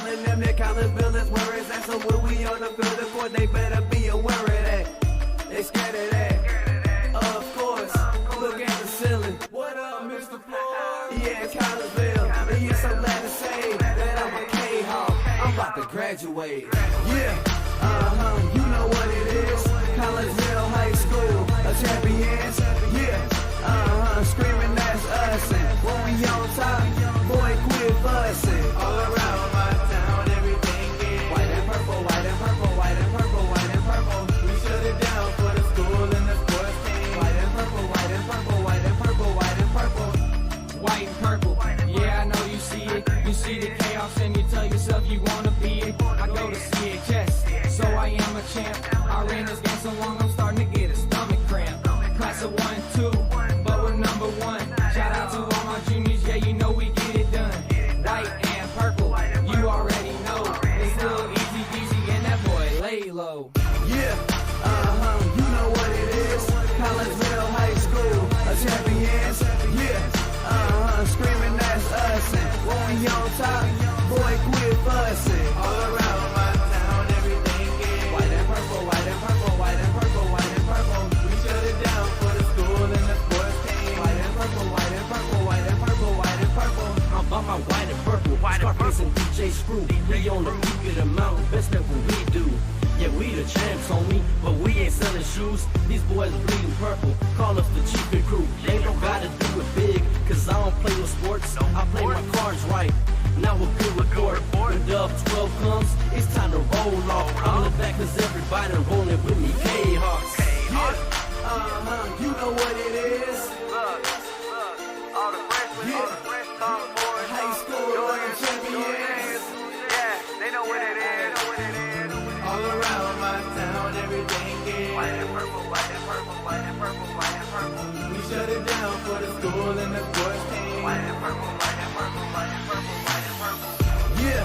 Telling them that Collinsville is where it's at. So when we on the field of court, they better be aware of that. They scared of that. Of course. Look at the ceiling. What up, Mr. Floyd? Yeah, Collinsville. And yes, I'm glad to say that I'm a Kahok. I'm about to graduate. Yeah. You know what it is. Collinsville High School, a champions. Yeah. Screaming that's us. And when we on top, boy, quit fussing. All around my town, everything is white and purple, white and purple, white and purple, white and purple. We shut it down for the school and the sports team. White and purple, white and purple, white and purple, white and purple. White and purple, yeah, I know you see it. You see the chaos and you tell yourself you want to be it. I go to CHS, so I am a champ. I ran this game so long I'm starting to get a stomach cramp. Class of 1-2, but we're number one. Shout out to all my juniors, yeah, you know we get it done. White and purple, you already know. It's still easy peasy and that boy lay low. Yeah, you know what it is. Collinsville High School, a champions. Yeah, screaming that's us. And when we on top, boy, quit fussing. All around my town, everything is white and purple, white and purple, white and purple, white and purple. We shut it down for the school and the sports team. White and purple, white and purple, white and purple, white and purple. I'm by my white and purple, Scarface and DJ Screw. We on the peak of the mountain, best at what we do. Yeah, we the champs, homie, but we ain't selling shoes. These boys bleeding purple, call us the cheapest crew. They don't gotta do it big, cause I don't play no sports. I play my cards right. Now a good report. When Dub 12 comes, it's time to roll off. I'm in the back cause everybody rolling with me, Kahoks. Yeah, you know what it is. All the freshmen, High school champions. yeah, they know what it is. All around my town, everything is White and purple, white and purple, white and purple, white and purple. we shut it down for the school and the sports team. White and purple, white and purple, white and purple, white and purple. Yeah,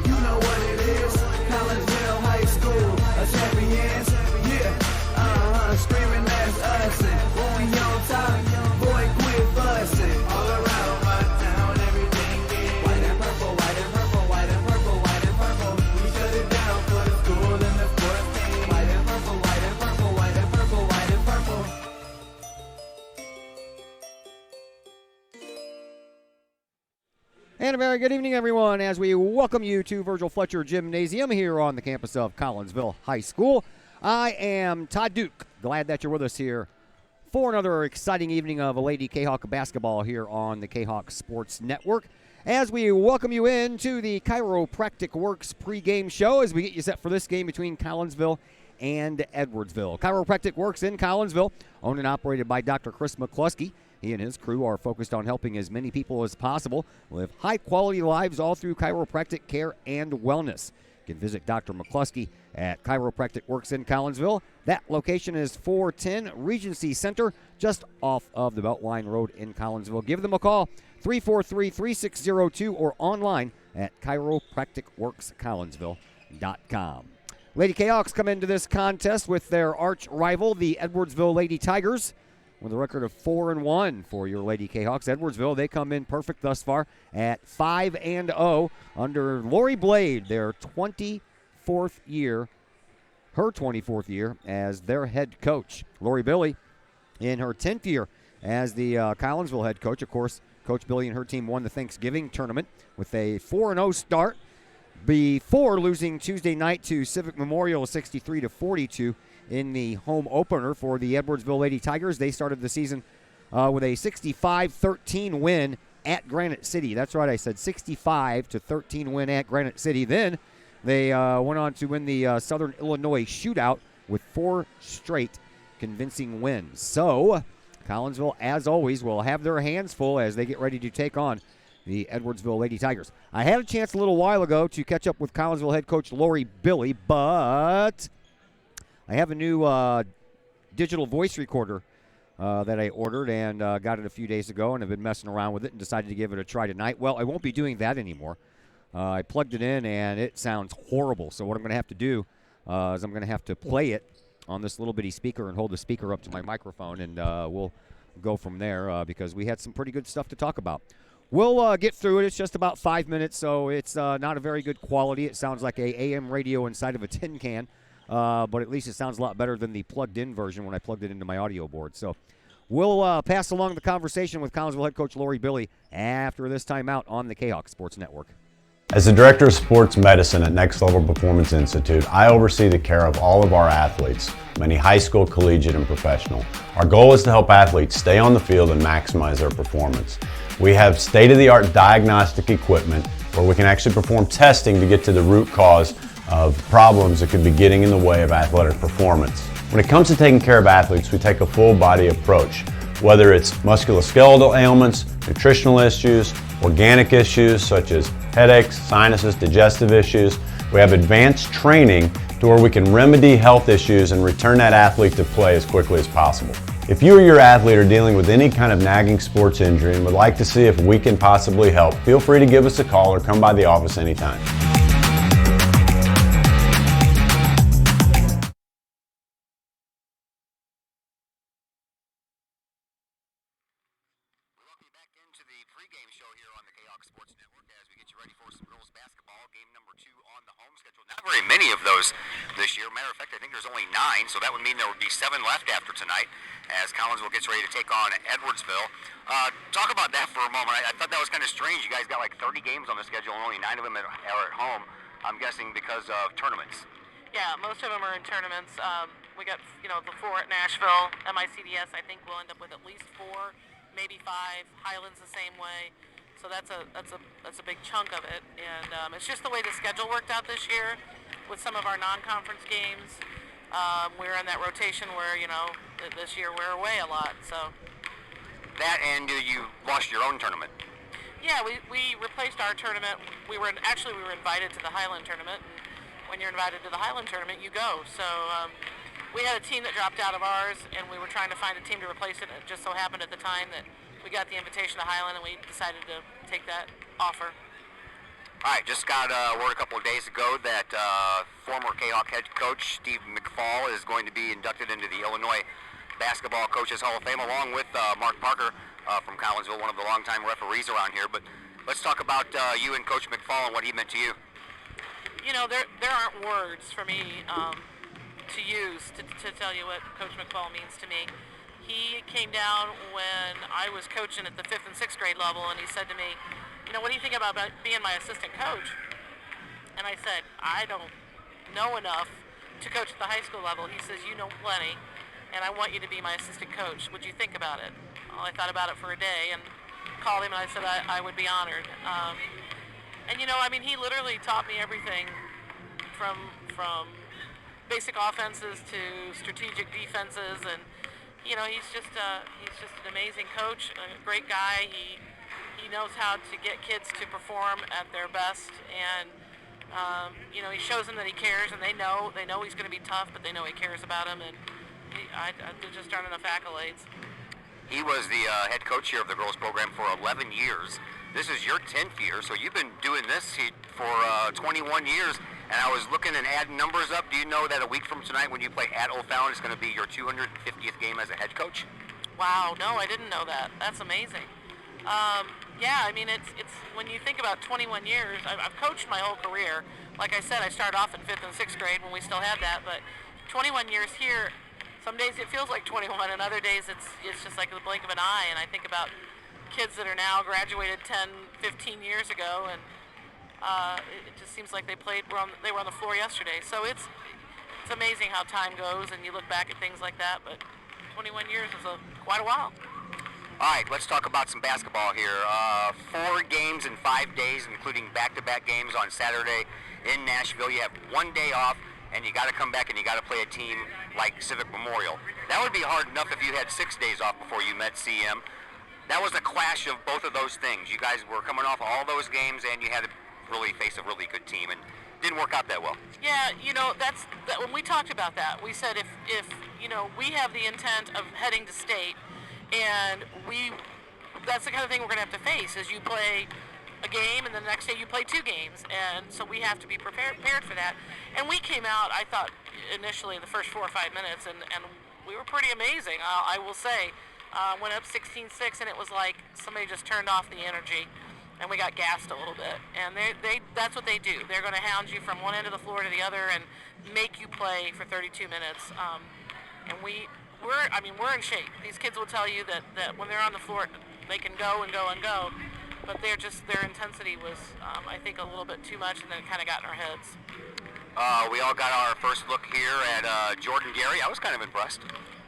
you know what it is. Collinsville High School, a champions. Yeah, screaming that's us. And when we on top, boy, quit fussing. All around my town, everything is white and purple, white and purple, white and purple, white and purple. We shut it down for the school and the sports team. White and purple, white and purple, white and purple, white and purple. And a very good evening, everyone, as we welcome you to Virgil Fletcher Gymnasium here on the campus of Collinsville High School. I am Todd Duke. Glad that you're with us here for another exciting evening of Lady Kahok basketball here on the Kahok Sports Network. As we welcome you into the Chiropractic Works pregame show as we get you set for this game between Collinsville and Edwardsville. Chiropractic Works in Collinsville, owned and operated by Dr. Chris McCluskey. He and his crew are focused on helping as many people as possible live high-quality lives all through chiropractic care and wellness. You can visit Dr. McCluskey at Chiropractic Works in Collinsville. That location is 410 Regency Center, just off of the Beltline Road in Collinsville. Give them a call, 343-3602, or online at chiropracticworkscollinsville.com. Lady Kahoks come into this contest with their arch rival, the Edwardsville Lady Tigers, with a record of 4-1 for your Lady Kahoks. Edwardsville, they come in perfect thus far at 5-0 under Lori Blade, their 24th year as their head coach. Lori Billy in her 10th year as the Collinsville head coach. Of course, Coach Billy and her team won the Thanksgiving tournament with a 4-0 start before losing Tuesday night to Civic Memorial 63-42 in the home opener for the Edwardsville Lady Tigers. They started the season with a 65-13 win at Granite City. That's right, I said 65-13 win at Granite City. Then they went on to win the Southern Illinois Shootout with 4 straight convincing wins. So Collinsville, as always, will have their hands full as they get ready to take on the Edwardsville Lady Tigers. I had a chance a little while ago to catch up with Collinsville head coach Lori Billy, but I have a new digital voice recorder that I ordered and got it a few days ago and have been messing around with it and decided to give it a try tonight. Well, I won't be doing that anymore. I plugged it in and it sounds horrible. So what I'm going to have to do is I'm going to have to play it on this little bitty speaker and hold the speaker up to my microphone, and we'll go from there because we had some pretty good stuff to talk about. we'll get through it. It's just about 5 minutes, so it's not a very good quality. It sounds like a AM radio inside of a tin can, but at least it sounds a lot better than the plugged-in version when I plugged it into my audio board. So we'll pass along the conversation with Collinsville head coach Lori Billy after this timeout on the Kahok Sports Network. As the Director of Sports Medicine at Next Level Performance Institute, I oversee the care of all of our athletes, many high school, collegiate, and professional. Our goal is to help athletes stay on the field and maximize their performance. We have state-of-the-art diagnostic equipment where we can actually perform testing to get to the root cause of problems that could be getting in the way of athletic performance. When it comes to taking care of athletes, we take a full-body approach, whether it's musculoskeletal ailments, nutritional issues, organic issues such as headaches, sinuses, digestive issues. We have advanced training to where we can remedy health issues and return that athlete to play as quickly as possible. If you or your athlete are dealing with any kind of nagging sports injury and would like to see if we can possibly help, feel free to give us a call or come by the office anytime. Pregame show here on the Kahok Sports Network as we get you ready for some girls basketball. Game number 2 on the home schedule. Not very many of those this year. Matter of fact, I think there's only 9, so that would mean there would be 7 left after tonight as Collinsville gets ready to take on Edwardsville. Talk about that for a moment. I thought that was kind of strange. You guys got like 30 games on the schedule and only 9 of them are at home. I'm guessing because of tournaments. Yeah, most of them are in tournaments. We got, the 4 at Nashville. MICDS, I think we'll end up with at least 4. Maybe 5. Highlands the same way, so that's a big chunk of it. And it's just the way the schedule worked out this year with some of our non-conference games. We're in that rotation where this year we're away a lot. So that, and you lost your own tournament. Yeah, we replaced our tournament. We were invited to the Highland tournament. And when you're invited to the Highland tournament, you go. So. We had a team that dropped out of ours, and we were trying to find a team to replace it. It just so happened at the time that we got the invitation to Highland, and we decided to take that offer. All right, just got word a couple of days ago that former Kahok head coach Steve McFall is going to be inducted into the Illinois Basketball Coaches Hall of Fame, along with Mark Parker from Collinsville, one of the longtime referees around here. But let's talk about you and Coach McFall and what he meant to you. There aren't words for me to use to tell you what Coach McFall means to me. He came down when I was coaching at the 5th and 6th grade level, and he said to me, what do you think about being my assistant coach? And I said, I don't know enough to coach at the high school level. He says, you know plenty, and I want you to be my assistant coach. Would you think about it? Well, I thought about it for a day and called him, and I said I would be honored. He literally taught me everything from basic offenses to strategic defenses, and he's just an amazing coach, a great guy. He knows how to get kids to perform at their best, and he shows them that he cares, and they know he's going to be tough, but they know he cares about them, and there just aren't enough accolades. He was the head coach here of the girls program for 11 years. This is your 10th year, so you've been doing this for 21 years. And I was looking and adding numbers up. Do you know that a week from tonight when you play at O'Fallon is going to be your 250th game as a head coach? Wow, no, I didn't know that. That's amazing. It's when you think about 21 years, I've coached my whole career. Like I said, I started off in 5th and 6th grade when we still had that, but 21 years here, some days it feels like 21, and other days it's just like the blink of an eye. And I think about kids that are now graduated 10, 15 years ago, and it just seems like they were on the floor yesterday. So it's amazing how time goes, and you look back at things like that. But 21 years is quite a while. All right, let's talk about some basketball here. 4 games in 5 days, including back-to-back games on Saturday in Nashville. You have 1 day off, and you got to come back and you got to play a team like Civic Memorial. That would be hard enough if you had 6 days off before you met CM. That was a clash of both of those things. You guys were coming off all those games, and you had to really face a really good team, and didn't work out that well. Yeah, that's when we talked about that. We said if we have the intent of heading to state, and that's the kind of thing we're going to have to face. Is you play a game, and the next day you play 2 games, and so we have to be prepared for that. And we came out, I thought initially the first 4 or 5 minutes, and we were pretty amazing. I will say. went up 16-6, and it was like somebody just turned off the energy, and we got gassed a little bit. And that's what they do. They're going to hound you from one end of the floor to the other and make you play for 32 minutes. And we're in shape. These kids will tell you that when they're on the floor, they can go and go and go, but their intensity was, I think, a little bit too much, and then it kind of got in our heads. We all got our first look here at Jordan Gary. I was kind of impressed.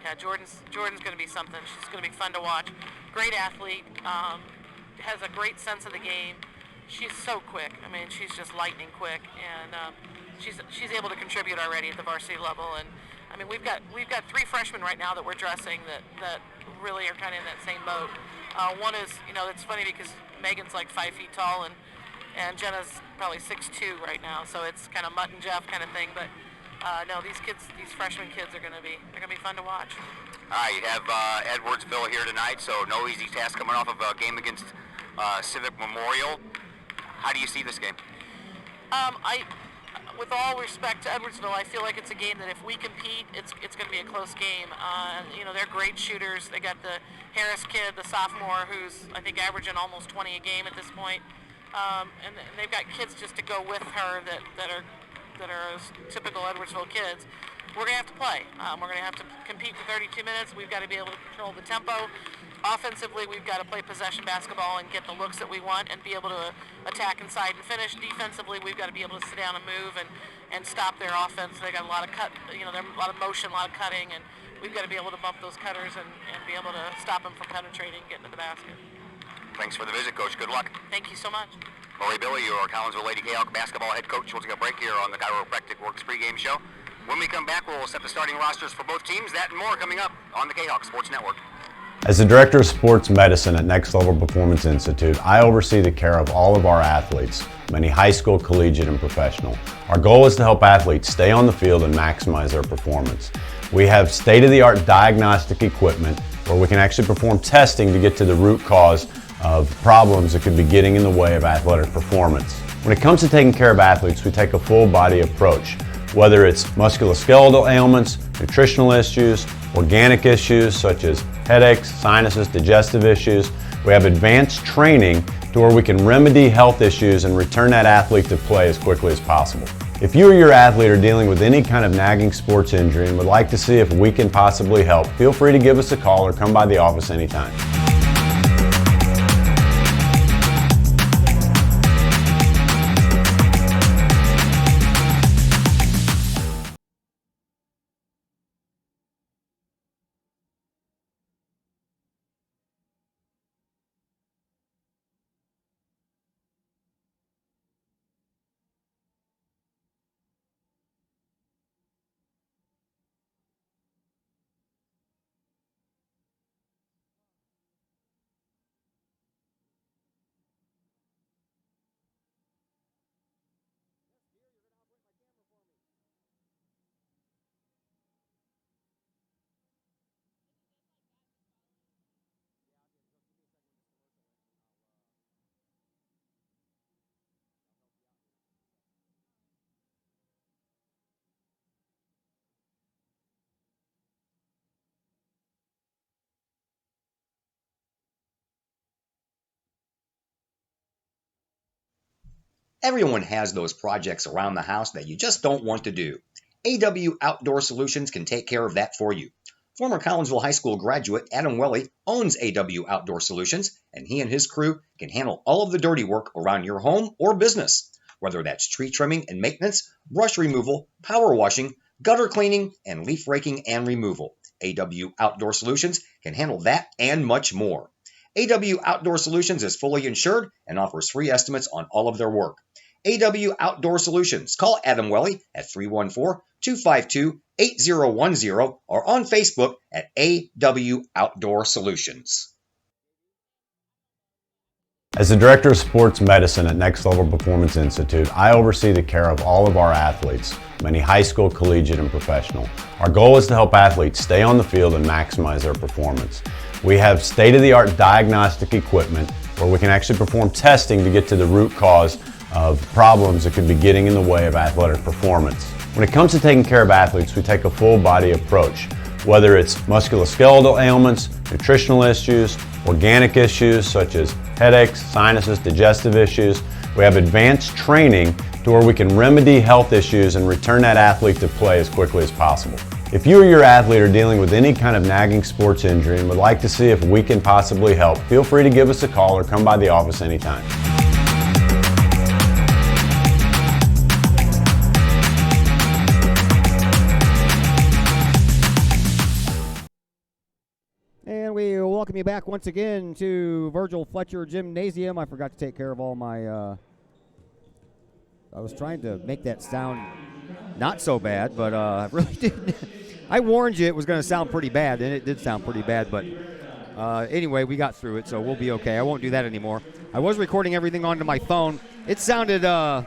Yeah, Jordan's going to be something. She's going to be fun to watch. Great athlete, has a great sense of the game. She's so quick. I mean, she's just lightning quick, and she's able to contribute already at the varsity level. And I mean, we've got 3 freshmen right now that we're dressing that really are kind of in that same boat. One is, it's funny because Megan's like 5 feet tall, and Jenna's probably 6'2" right now, so it's kind of Mutt and Jeff kind of thing. But no, these freshman kids are going to be fun to watch. All right, you have Edwardsville here tonight, so no easy task coming off of a game against Civic Memorial. How do you see this game? With all respect to Edwardsville, I feel like it's a game that if we compete, it's going to be a close game. They're great shooters. They got the Harris kid, the sophomore, who's I think averaging almost 20 a game at this point. And they've got kids just to go with her that are typical Edwardsville kids. We're going to have to play. We're going to have to compete for 32 minutes. We've got to be able to control the tempo. Offensively, we've got to play possession basketball and get the looks that we want and be able to attack inside and finish. Defensively, we've got to be able to sit down and move and stop their offense. They got a lot of a lot of motion, a lot of cutting, and we've got to be able to bump those cutters and be able to stop them from penetrating, getting to the basket. Thanks for the visit, Coach. Good luck. Thank you so much. Lori Billy, your Collinsville Lady Kahok basketball head coach. We'll take a break here on the Chiropractic Works pregame show. When we come back, we'll set the starting rosters for both teams. That and more coming up on the Kahok Sports Network. As the Director of Sports Medicine at Next Level Performance Institute, I oversee the care of all of our athletes, many high school, collegiate, and professional. Our goal is to help athletes stay on the field and maximize their performance. We have state-of-the-art diagnostic equipment where we can actually perform testing to get to the root cause of problems that could be getting in the way of athletic performance. When it comes to taking care of athletes, we take a full-body approach. Whether it's musculoskeletal ailments, nutritional issues, organic issues such as headaches, sinuses, digestive issues, we have advanced training to where we can remedy health issues and return that athlete to play as quickly as possible. If you or your athlete are dealing with any kind of nagging sports injury and would like to see if we can possibly help, feel free to give us a call or come by the office anytime. Everyone has those projects around the house that you just don't want to do. AW Outdoor Solutions can take care of that for you. Former Collinsville High School graduate Adam Welly owns AW Outdoor Solutions, and he and his crew can handle all of the dirty work around your home or business, whether that's tree trimming and maintenance, brush removal, power washing, gutter cleaning, and leaf raking and removal. AW Outdoor Solutions can handle that and much more. AW Outdoor Solutions is fully insured and offers free estimates on all of their work. AW Outdoor Solutions. Call Adam Welly at 314-252-8010 or on Facebook at AW Outdoor Solutions. As the Director of Sports Medicine at Next Level Performance Institute, I oversee the care of all of our athletes, many high school, collegiate, and professional. Our goal is to help athletes stay on the field and maximize their performance. We have state-of-the-art diagnostic equipment where we can actually perform testing to get to the root cause of problems that could be getting in the way of athletic performance. When it comes to taking care of athletes, we take a full-body approach. Whether it's musculoskeletal ailments, nutritional issues, organic issues such as headaches, sinuses, digestive issues, we have advanced training to where we can remedy health issues and return that athlete to play as quickly as possible. If you or your athlete are dealing with any kind of nagging sports injury and would like to see if we can possibly help, feel free to give us a call or come by the office anytime. And we welcome you back once again to Virgil Fletcher Gymnasium. I forgot to take care of all my, I was trying to make that sound not so bad, but I really didn't. I warned you it was going to sound pretty bad, and it did sound pretty bad, but anyway, we got through it, so we'll be okay. I won't do that anymore. I was recording everything onto my phone. It sounded a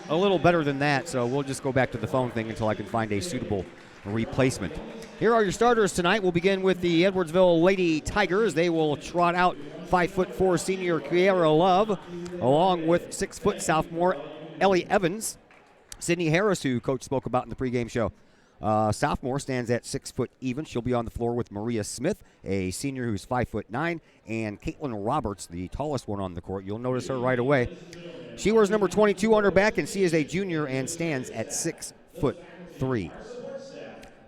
little better than that, so we'll just go back to the phone thing until I can find a suitable replacement. Here are your starters tonight. We'll begin with the Edwardsville Lady Tigers. They will trot out 5'4" senior Kiera Love, along with 6' sophomore Ellie Evans. Sydney Harris, who Coach spoke about in the pregame show. Sophomore stands at 6 foot even. She'll be on the floor with Maria Smith, a senior who's 5'9", and Caitlin Roberts, the tallest one on the court. You'll notice her right away. She wears number 22 on her back, and she is a junior and stands at 6'3".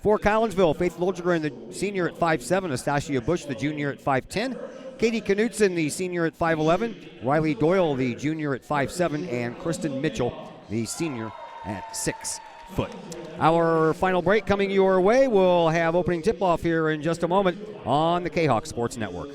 For Collinsville, Faith Lodgren, the senior at 5'7", Astasia Bush, the junior at 5'10", Katie Knutson, the senior at 5'11", Riley Doyle, the junior at 5'7", and Kristen Mitchell, the senior at 6 foot. Our final break coming your way. We'll have opening tip-off here in just a moment on the Kahok Sports Network.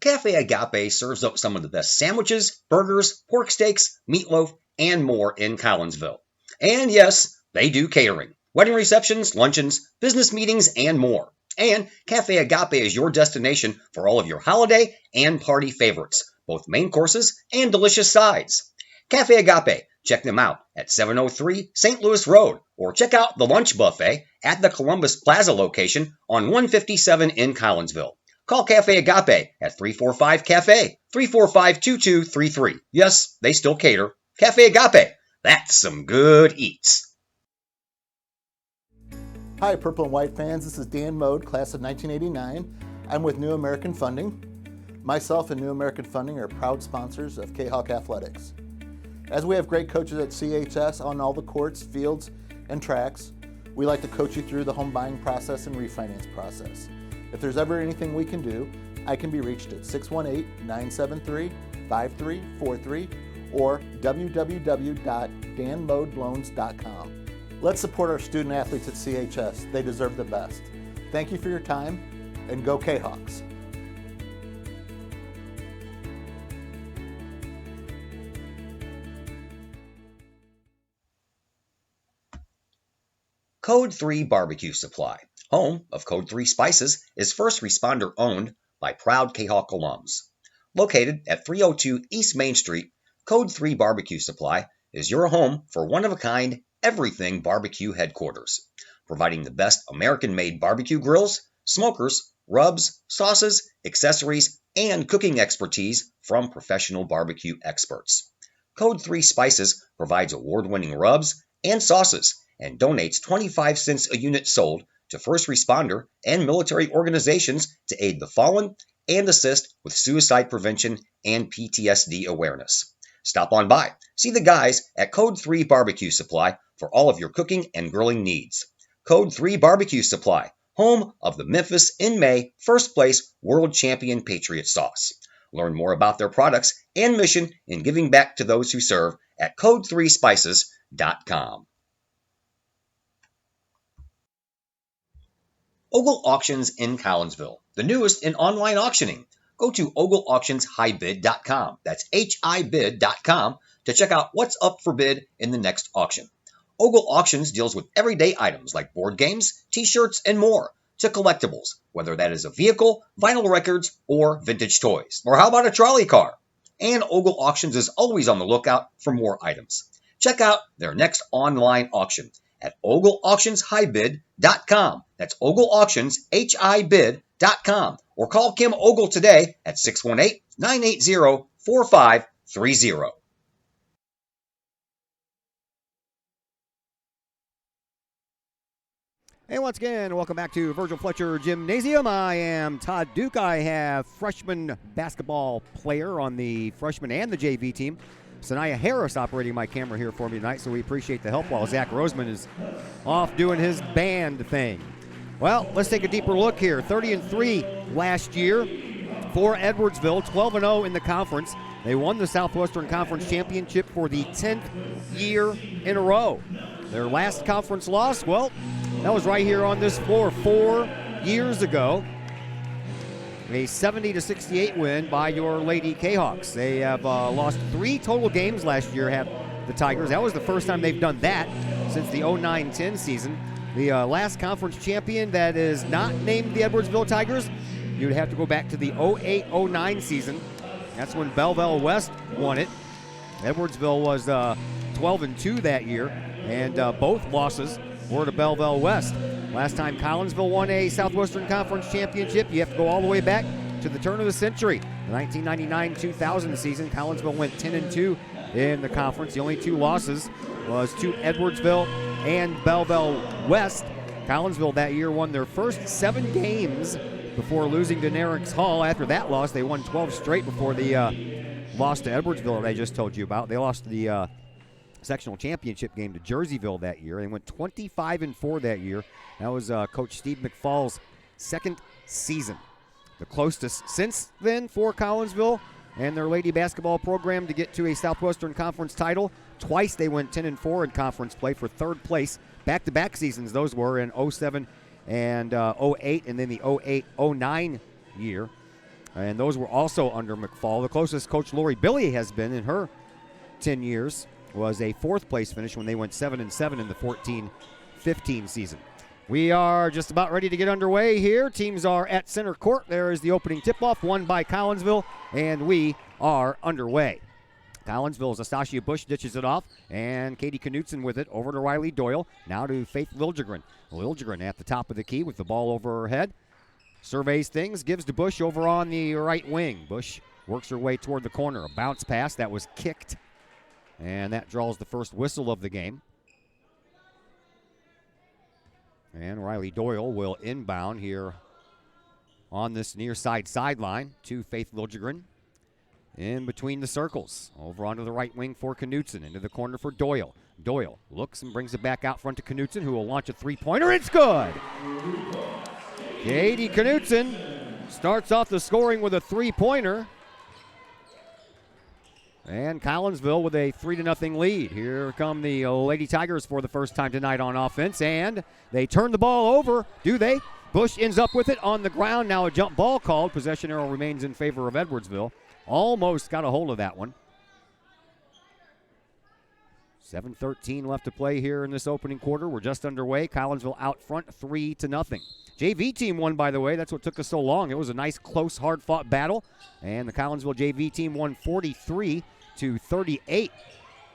Cafe Agape serves up some of the best sandwiches, burgers, pork steaks, meatloaf, and more in Collinsville. And yes, they do catering. Wedding receptions, luncheons, business meetings, and more. And Cafe Agape is your destination for all of your holiday and party favorites, both main courses and delicious sides. Cafe Agape, check them out at 703 St. Louis Road, or check out the lunch buffet at the Columbus Plaza location on 157 in Collinsville. Call Cafe Agape at 345-CAFE, 345-2233. Yes, they still cater. Cafe Agape, that's some good eats. Hi, Purple and White fans. This is Dan Mode, class of 1989. I'm with New American Funding. Myself and New American Funding are proud sponsors of Kahok Athletics. As we have great coaches at CHS on all the courts, fields, and tracks, we like to coach you through the home buying process and refinance process. If there's ever anything we can do, I can be reached at 618-973-5343 or www.danmodeloans.com. Let's support our student athletes at CHS. They deserve the best. Thank you for your time, and go Kahawks. Code 3 Barbecue Supply, home of Code 3 Spices, is first responder owned by proud Kahok alums. Located at 302 East Main Street, Code 3 Barbecue Supply is your home for one-of-a-kind everything barbecue headquarters, providing the best American-made barbecue grills, smokers, rubs, sauces, accessories, and cooking expertise from professional barbecue experts. Code 3 Spices provides award-winning rubs and sauces and donates 25 cents a unit sold to first responder and military organizations to aid the fallen and assist with suicide prevention and PTSD awareness. Stop on by. See the guys at Code 3 Barbecue Supply for all of your cooking and grilling needs. Code 3 Barbecue Supply, home of the Memphis in May first place world champion Patriot sauce. Learn more about their products and mission in giving back to those who serve at code3spices.com. Ogle Auctions in Collinsville, the newest in online auctioning. Go to ogleauctionshighbid.com. That's HIBid.com to check out what's up for bid in the next auction. Ogle Auctions deals with everyday items like board games, t-shirts, and more, to collectibles, whether that is a vehicle, vinyl records, or vintage toys. Or how about a trolley car? And Ogle Auctions is always on the lookout for more items. Check out their next online auction at ogleauctionshighbid.com. That's ogleauctionshibid.com. Or call Kim Ogle today at 618-980-4530. Hey, once again, welcome back to Virgil Fletcher Gymnasium. I am Todd Duke. I have freshman basketball player on the freshman and the JV team, Sanaya Harris, operating my camera here for me tonight, so we appreciate the help while Zach Roseman is off doing his band thing. Well, let's take a deeper look here. 30-3 last year for Edwardsville, 12-0 in the conference. They won the Southwestern Conference Championship for the 10th year in a row. Their last conference loss, well, that was right here on this floor 4 years ago. A 70-68 win by your Lady Kahawks. They have lost 3 total games last year, had the Tigers. That was the first time they've done that since the 09-10 season. The last conference champion that is not named the Edwardsville Tigers, you'd have to go back to the 08-09 season. That's when Belleville West won it. Edwardsville was 12-2 that year, and both losses were to Belleville West. Last time Collinsville won a Southwestern Conference championship, you have to go all the way back to the turn of the century. The 1999-2000 season, Collinsville went 10-2 in the conference. The only 2 losses was to Edwardsville and Belleville West. Collinsville that year won their first 7 games before losing to Narrix Hall. After that loss, they won 12 straight before the loss to Edwardsville that I just told you about. They lost the sectional championship game to Jerseyville that year. They went 25-4 that year. That was Coach Steve McFall's second season. The closest since then for Collinsville and their lady basketball program to get to a Southwestern Conference title. Twice they went 10-4 in conference play for 3rd place. Back-to-back seasons those were in 07 and 08, and then the 08-09 year. And those were also under McFall. The closest Coach Lori Billy has been in her 10 years was a 4th place finish when they went 7-7 in the 14-15 season. We are just about ready to get underway here. Teams are at center court. There is the opening tip-off, won by Collinsville, and we are underway. Collinsville's Astasia Bush ditches it off, and Katie Knutson with it over to Riley Doyle. Now to Faith Liljegren. Liljegren at the top of the key with the ball over her head. Surveys things, gives to Bush over on the right wing. Bush works her way toward the corner. A bounce pass that was kicked, and that draws the first whistle of the game. And Riley Doyle will inbound here on this near side sideline to Faith Liljegren. In between the circles, over onto the right wing for Knutson, into the corner for Doyle. Doyle looks and brings it back out front to Knutson, who will launch a 3-pointer. It's good! Katie Knutson starts off the scoring with a 3-pointer. And Collinsville with a 3-0 lead. Here come the Lady Tigers for the first time tonight on offense, and they turn the ball over, do they? Bush ends up with it on the ground. Now a jump ball called. Possession arrow remains in favor of Edwardsville. Almost got a hold of that one. 7:13 left to play here in this opening quarter. We're just underway. Collinsville out front 3-0. JV team won, by the way. That's what took us so long. It was a nice, close, hard-fought battle. And the Collinsville JV team won 43-38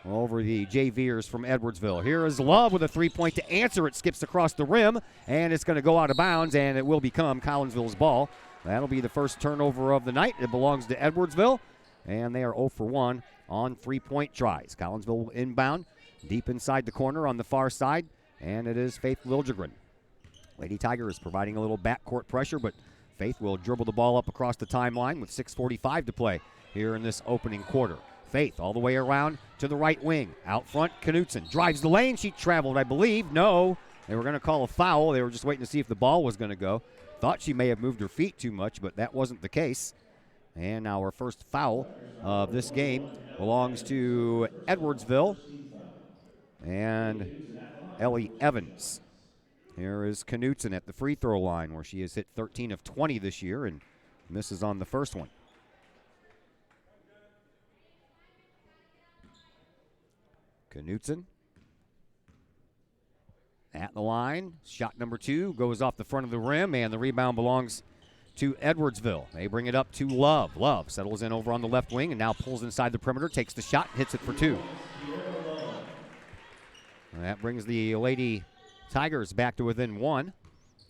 over the JVers from Edwardsville. Here is Love with a 3-point to answer. It skips across the rim, and it's going to go out of bounds, and it will become Collinsville's ball. That'll be the first turnover of the night. It belongs to Edwardsville, and they are 0 for 1 on 3-point tries. Collinsville will inbound deep inside the corner on the far side, and it is Faith Liljegren. Lady Tigers providing a little backcourt pressure, but Faith will dribble the ball up across the timeline with 6:45 to play here in this opening quarter. Faith all the way around to the right wing. Out front, Knutson drives the lane. She traveled, I believe. No, they were going to call a foul. They were just waiting to see if the ball was going to go. Thought she may have moved her feet too much, but that wasn't the case. And now our first foul of this game belongs to Edwardsville and Ellie Evans. Here is Knutson at the free throw line, where she has hit 13 of 20 this year and misses on the first one. Knutson at the line. Shot number 2 goes off the front of the rim, and the rebound belongs to Edwardsville. They bring it up to Love. Love settles in over on the left wing and now pulls inside the perimeter, takes the shot, hits it for 2. And that brings the Lady Tigers back to within 1.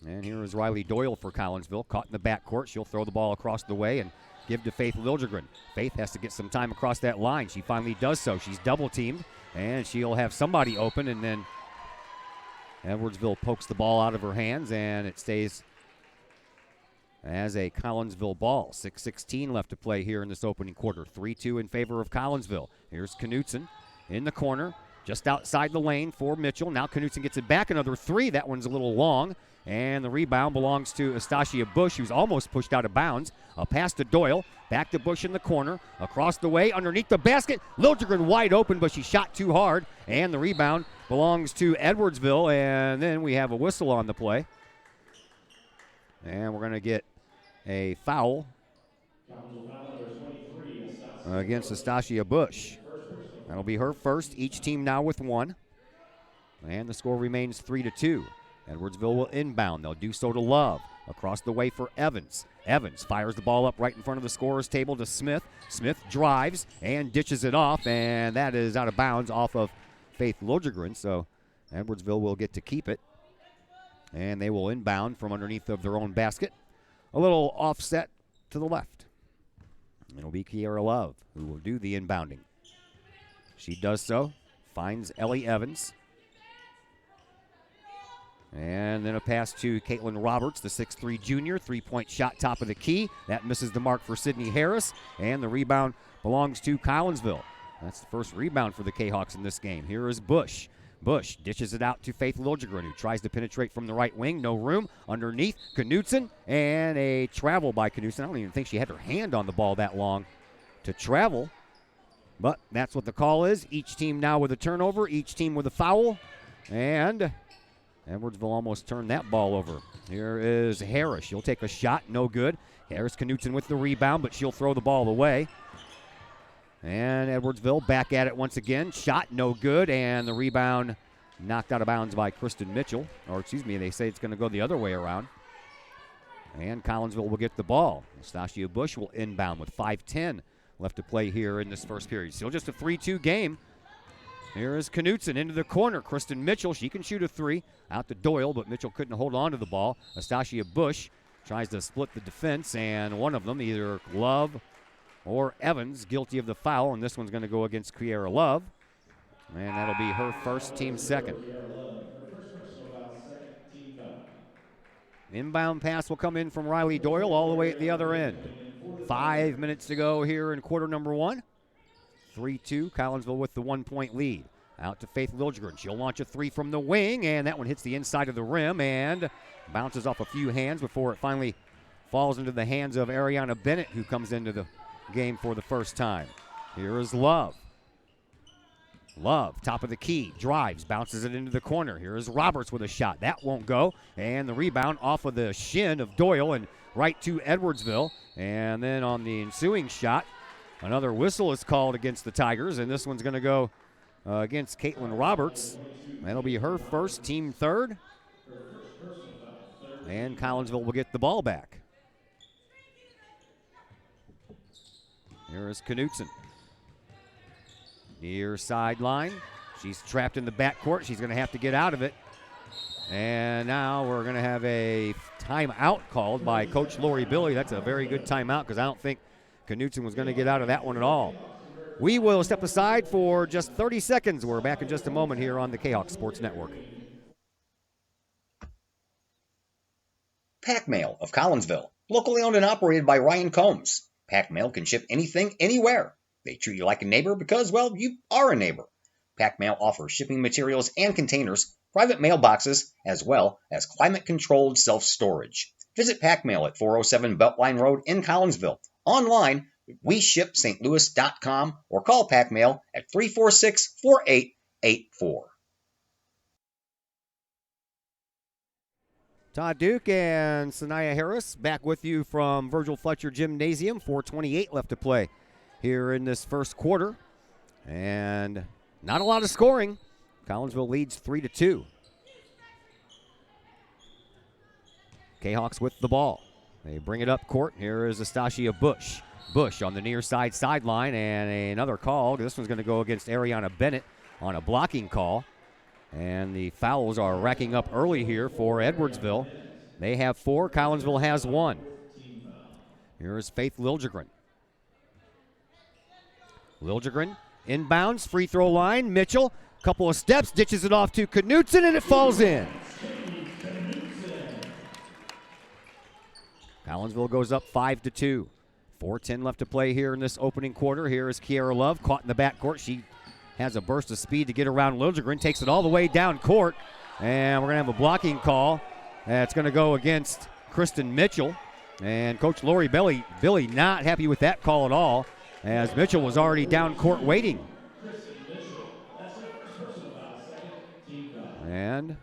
And here is Riley Doyle for Collinsville, caught in the backcourt. She'll throw the ball across the way and give to Faith Liljegren. Faith has to get some time across that line. She finally does so. She's double-teamed, and she'll have somebody open and then Edwardsville pokes the ball out of her hands, and it stays as a Collinsville ball. 6:16 left to play here in this opening quarter. 3-2 in favor of Collinsville. Here's Knutson in the corner, just outside the lane for Mitchell. Now Knutson gets it back, another three. That one's a little long, and the rebound belongs to Astasia Bush, who's almost pushed out of bounds. A pass to Doyle, back to Bush in the corner, across the way, underneath the basket. Liljegren wide open, but she shot too hard, and the rebound belongs to Edwardsville, and then we have a whistle on the play. And we're going to get a foul against Astasia Bush. That'll be her first. Each team now with one. And the score remains 3-2. Edwardsville will inbound. They'll do so to Love. Across the way for Evans. Evans fires the ball up right in front of the scorer's table to Smith. Smith drives and ditches it off, and that is out of bounds off of Faith Liljegren. So Edwardsville will get to keep it. And they will inbound from underneath of their own basket. A little offset to the left. It'll be Kiera Love who will do the inbounding. She does so, finds Ellie Evans. And then a pass to Caitlin Roberts, the 6'3 junior. Three-point shot top of the key. That misses the mark for Sydney Harris. And the rebound belongs to Collinsville. That's the first rebound for the Kahawks in this game. Here is Bush. Bush dishes it out to Faith Liljegren, who tries to penetrate from the right wing. No room. Underneath, Knutson. And a travel by Knutson. I don't even think she had her hand on the ball that long to travel. But that's what the call is. Each team now with a turnover. Each team with a foul. And Edwardsville almost turned that ball over. Here is Harris. She'll take a shot. No good. Harris Knutson with the rebound, but she'll throw the ball away. And Edwardsville back at it once again. Shot no good, and the rebound knocked out of bounds by Kristen Mitchell. Or excuse me, they say it's going to go the other way around. And Collinsville will get the ball. Astasia Bush will inbound with 5:10 left to play here in this first period. Still just a 3-2 game. Here is Knutson into the corner. Kristen Mitchell, she can shoot a three. Out to Doyle, but Mitchell couldn't hold on to the ball. Astasia Bush tries to split the defense, and one of them, either Love or Evans, guilty of the foul, and this one's going to go against Kiera Love. And that'll be her first, team second. Inbound pass will come in from Riley Doyle all the way at the other end. 5 minutes to go here in quarter number one. 3-2, Collinsville with the 1-point lead. Out to Faith Liljegren. She'll launch a three from the wing, and that one hits the inside of the rim and bounces off a few hands before it finally falls into the hands of Ariana Bennett, who comes into the game for the first time. Here is Love. Love, top of the key, drives, bounces it into the corner. Here is Roberts with a shot. That won't go. And the rebound off of the shin of Doyle and right to Edwardsville. And then on the ensuing shot, another whistle is called against the Tigers, and this one's going to go against Caitlin Roberts. That'll be her first, team third. And Collinsville will get the ball back. Here is Knutson. Near sideline. She's trapped in the backcourt. She's going to have to get out of it. And now we're going to have a timeout called by Coach Lori Billy. That's a very good timeout because I don't think Knutson was going to get out of that one at all. We will step aside for just 30 seconds. We're back in just a moment here on the Kahok Sports Network. Pack Mail of Collinsville, locally owned and operated by Ryan Combs. Pack Mail can ship anything, anywhere. They treat you like a neighbor because, well, you are a neighbor. Pack Mail offers shipping materials and containers, private mailboxes, as well as climate-controlled self-storage. Visit Pack Mail at 407 Beltline Road in Collinsville. Online, WeShipSt.Louis.com or call Pack Mail at 346-4884. Todd Duke and Sanaya Harris back with you from Virgil Fletcher Gymnasium. 4:28 left to play here in this first quarter. And not a lot of scoring. Collinsville leads 3-2. Kahawks with the ball. They bring it up court. Here is Astasia Bush. Bush on the near side sideline, and another call. This one's going to go against Ariana Bennett on a blocking call. And the fouls are racking up early here for Edwardsville. They have 4. Collinsville has 1. Here is Faith Liljegren. Liljegren inbounds, free throw line. Mitchell couple of steps, ditches it off to Knutson, and it falls in. Collinsville goes up 5-2. 4:10 left to play here in this opening quarter. Here is Kiera Love caught in the backcourt. She has a burst of speed to get around Liljegren, takes it all the way down court, and we're going to have a blocking call. It's going to go against Kristen Mitchell. And Coach Lori Billy not happy with that call at all, as Mitchell was already down court waiting. And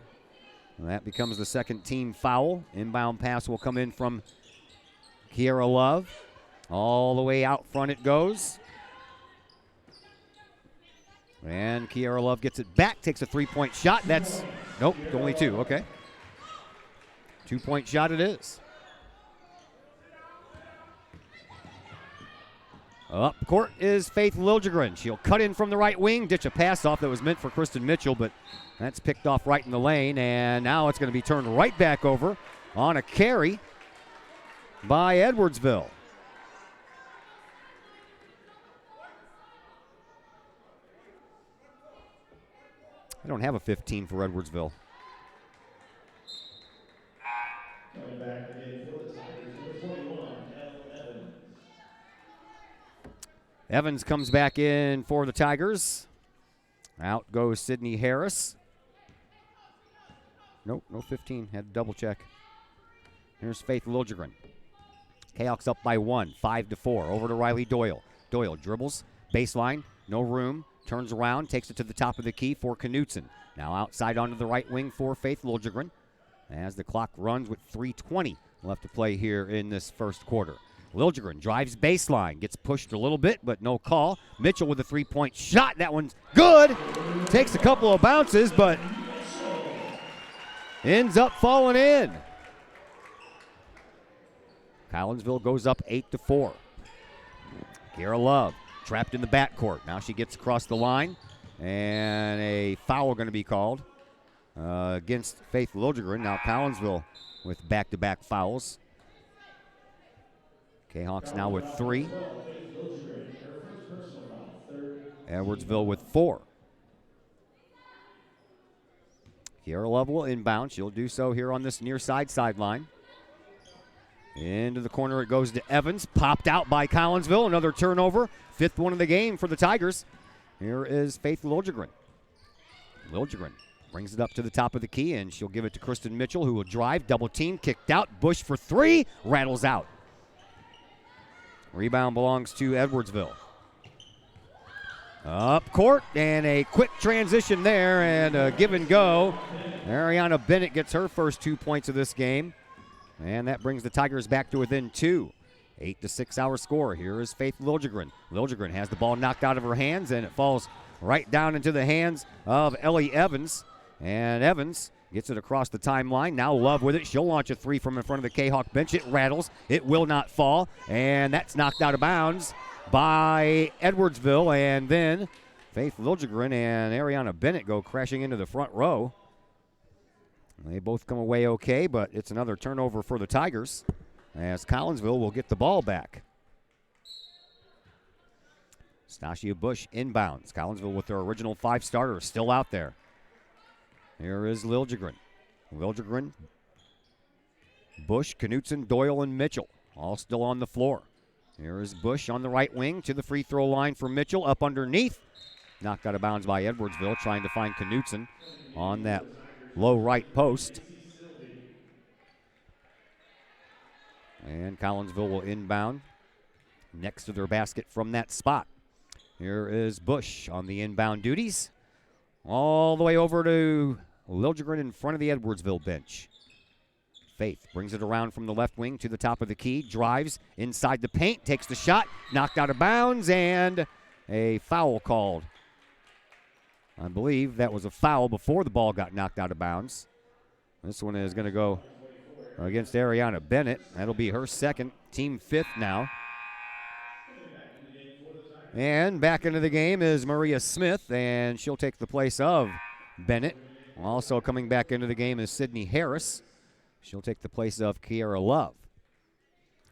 that becomes the second team foul. Inbound pass will come in from Kiera Love. All the way out front it goes. And Kiera Love gets it back, takes a three-point shot. That's, nope, only two, okay. 2-point shot it is. Up court is Faith Liljegren. She'll cut in from the right wing, ditch a pass off that was meant for Kristen Mitchell, but that's picked off right in the lane, and now it's going to be turned right back over on a carry by Edwardsville. I don't have a 15 for Edwardsville. Coming back again for the Tigers, number 21, Evans. Evans comes back in for the Tigers. Out goes Sydney Harris. Nope, no 15. Had to double check. Here's Faith Liljegren. Kahoks up by 1, 5-4. Over to Riley Doyle. Doyle dribbles, baseline, no room. Turns around, takes it to the top of the key for Knutson. Now outside onto the right wing for Faith Liljegren as the clock runs with 3:20 left to play here in this first quarter. Liljegren drives baseline, gets pushed a little bit, but no call. Mitchell with a three-point shot. That one's good. Takes a couple of bounces, but ends up falling in. Collinsville goes up 8-4. Kiera Love trapped in the backcourt. Now she gets across the line, and a foul going to be called against Faith Liljegren. Now Collinsville with back-to-back fouls. Kahawks now with 3. Edwardsville with 4. Kiera Love will inbound. She'll do so here on this near side sideline. Into the corner it goes to Evans. Popped out by Collinsville. Another turnover. 5th one of the game for the Tigers. Here is Faith Liljegren. Liljegren brings it up to the top of the key, and she'll give it to Kristen Mitchell, who will drive. Double team, kicked out. Bush for 3. Rattles out. Rebound belongs to Edwardsville. Up court, and a quick transition there, and a give and go. Ariana Bennett gets her first 2 points of this game. And that brings the Tigers back to within 2. 8-6 our score. Here is Faith Liljegren. Liljegren has the ball knocked out of her hands, and it falls right down into the hands of Ellie Evans. And Evans gets it across the timeline. Now Love with it. She'll launch a 3 from in front of the Kahawk bench. It rattles. It will not fall. And that's knocked out of bounds by Edwardsville. And then Faith Liljegren and Ariana Bennett go crashing into the front row. They both come away okay, but it's another turnover for the Tigers as Collinsville will get the ball back. Stacia Bush inbounds. Collinsville with their original 5 starters still out there. Here is Liljegren. Liljegren, Bush, Knutson, Doyle, and Mitchell all still on the floor. Here is Bush on the right wing to the free throw line for Mitchell. Up underneath. Knocked out of bounds by Edwardsville, trying to find Knutson on that low right post. And Collinsville will inbound next to their basket from that spot. Here is Bush on the inbound duties. All the way over to Liljegren in front of the Edwardsville bench. Faith brings it around from the left wing to the top of the key. Drives inside the paint, takes the shot, knocked out of bounds, and a foul called. I believe that was a foul before the ball got knocked out of bounds. This one is going to go against Ariana Bennett. That'll be her second, team 5th now. And back into the game is Maria Smith, and she'll take the place of Bennett. Also coming back into the game is Sydney Harris. She'll take the place of Kiera Love.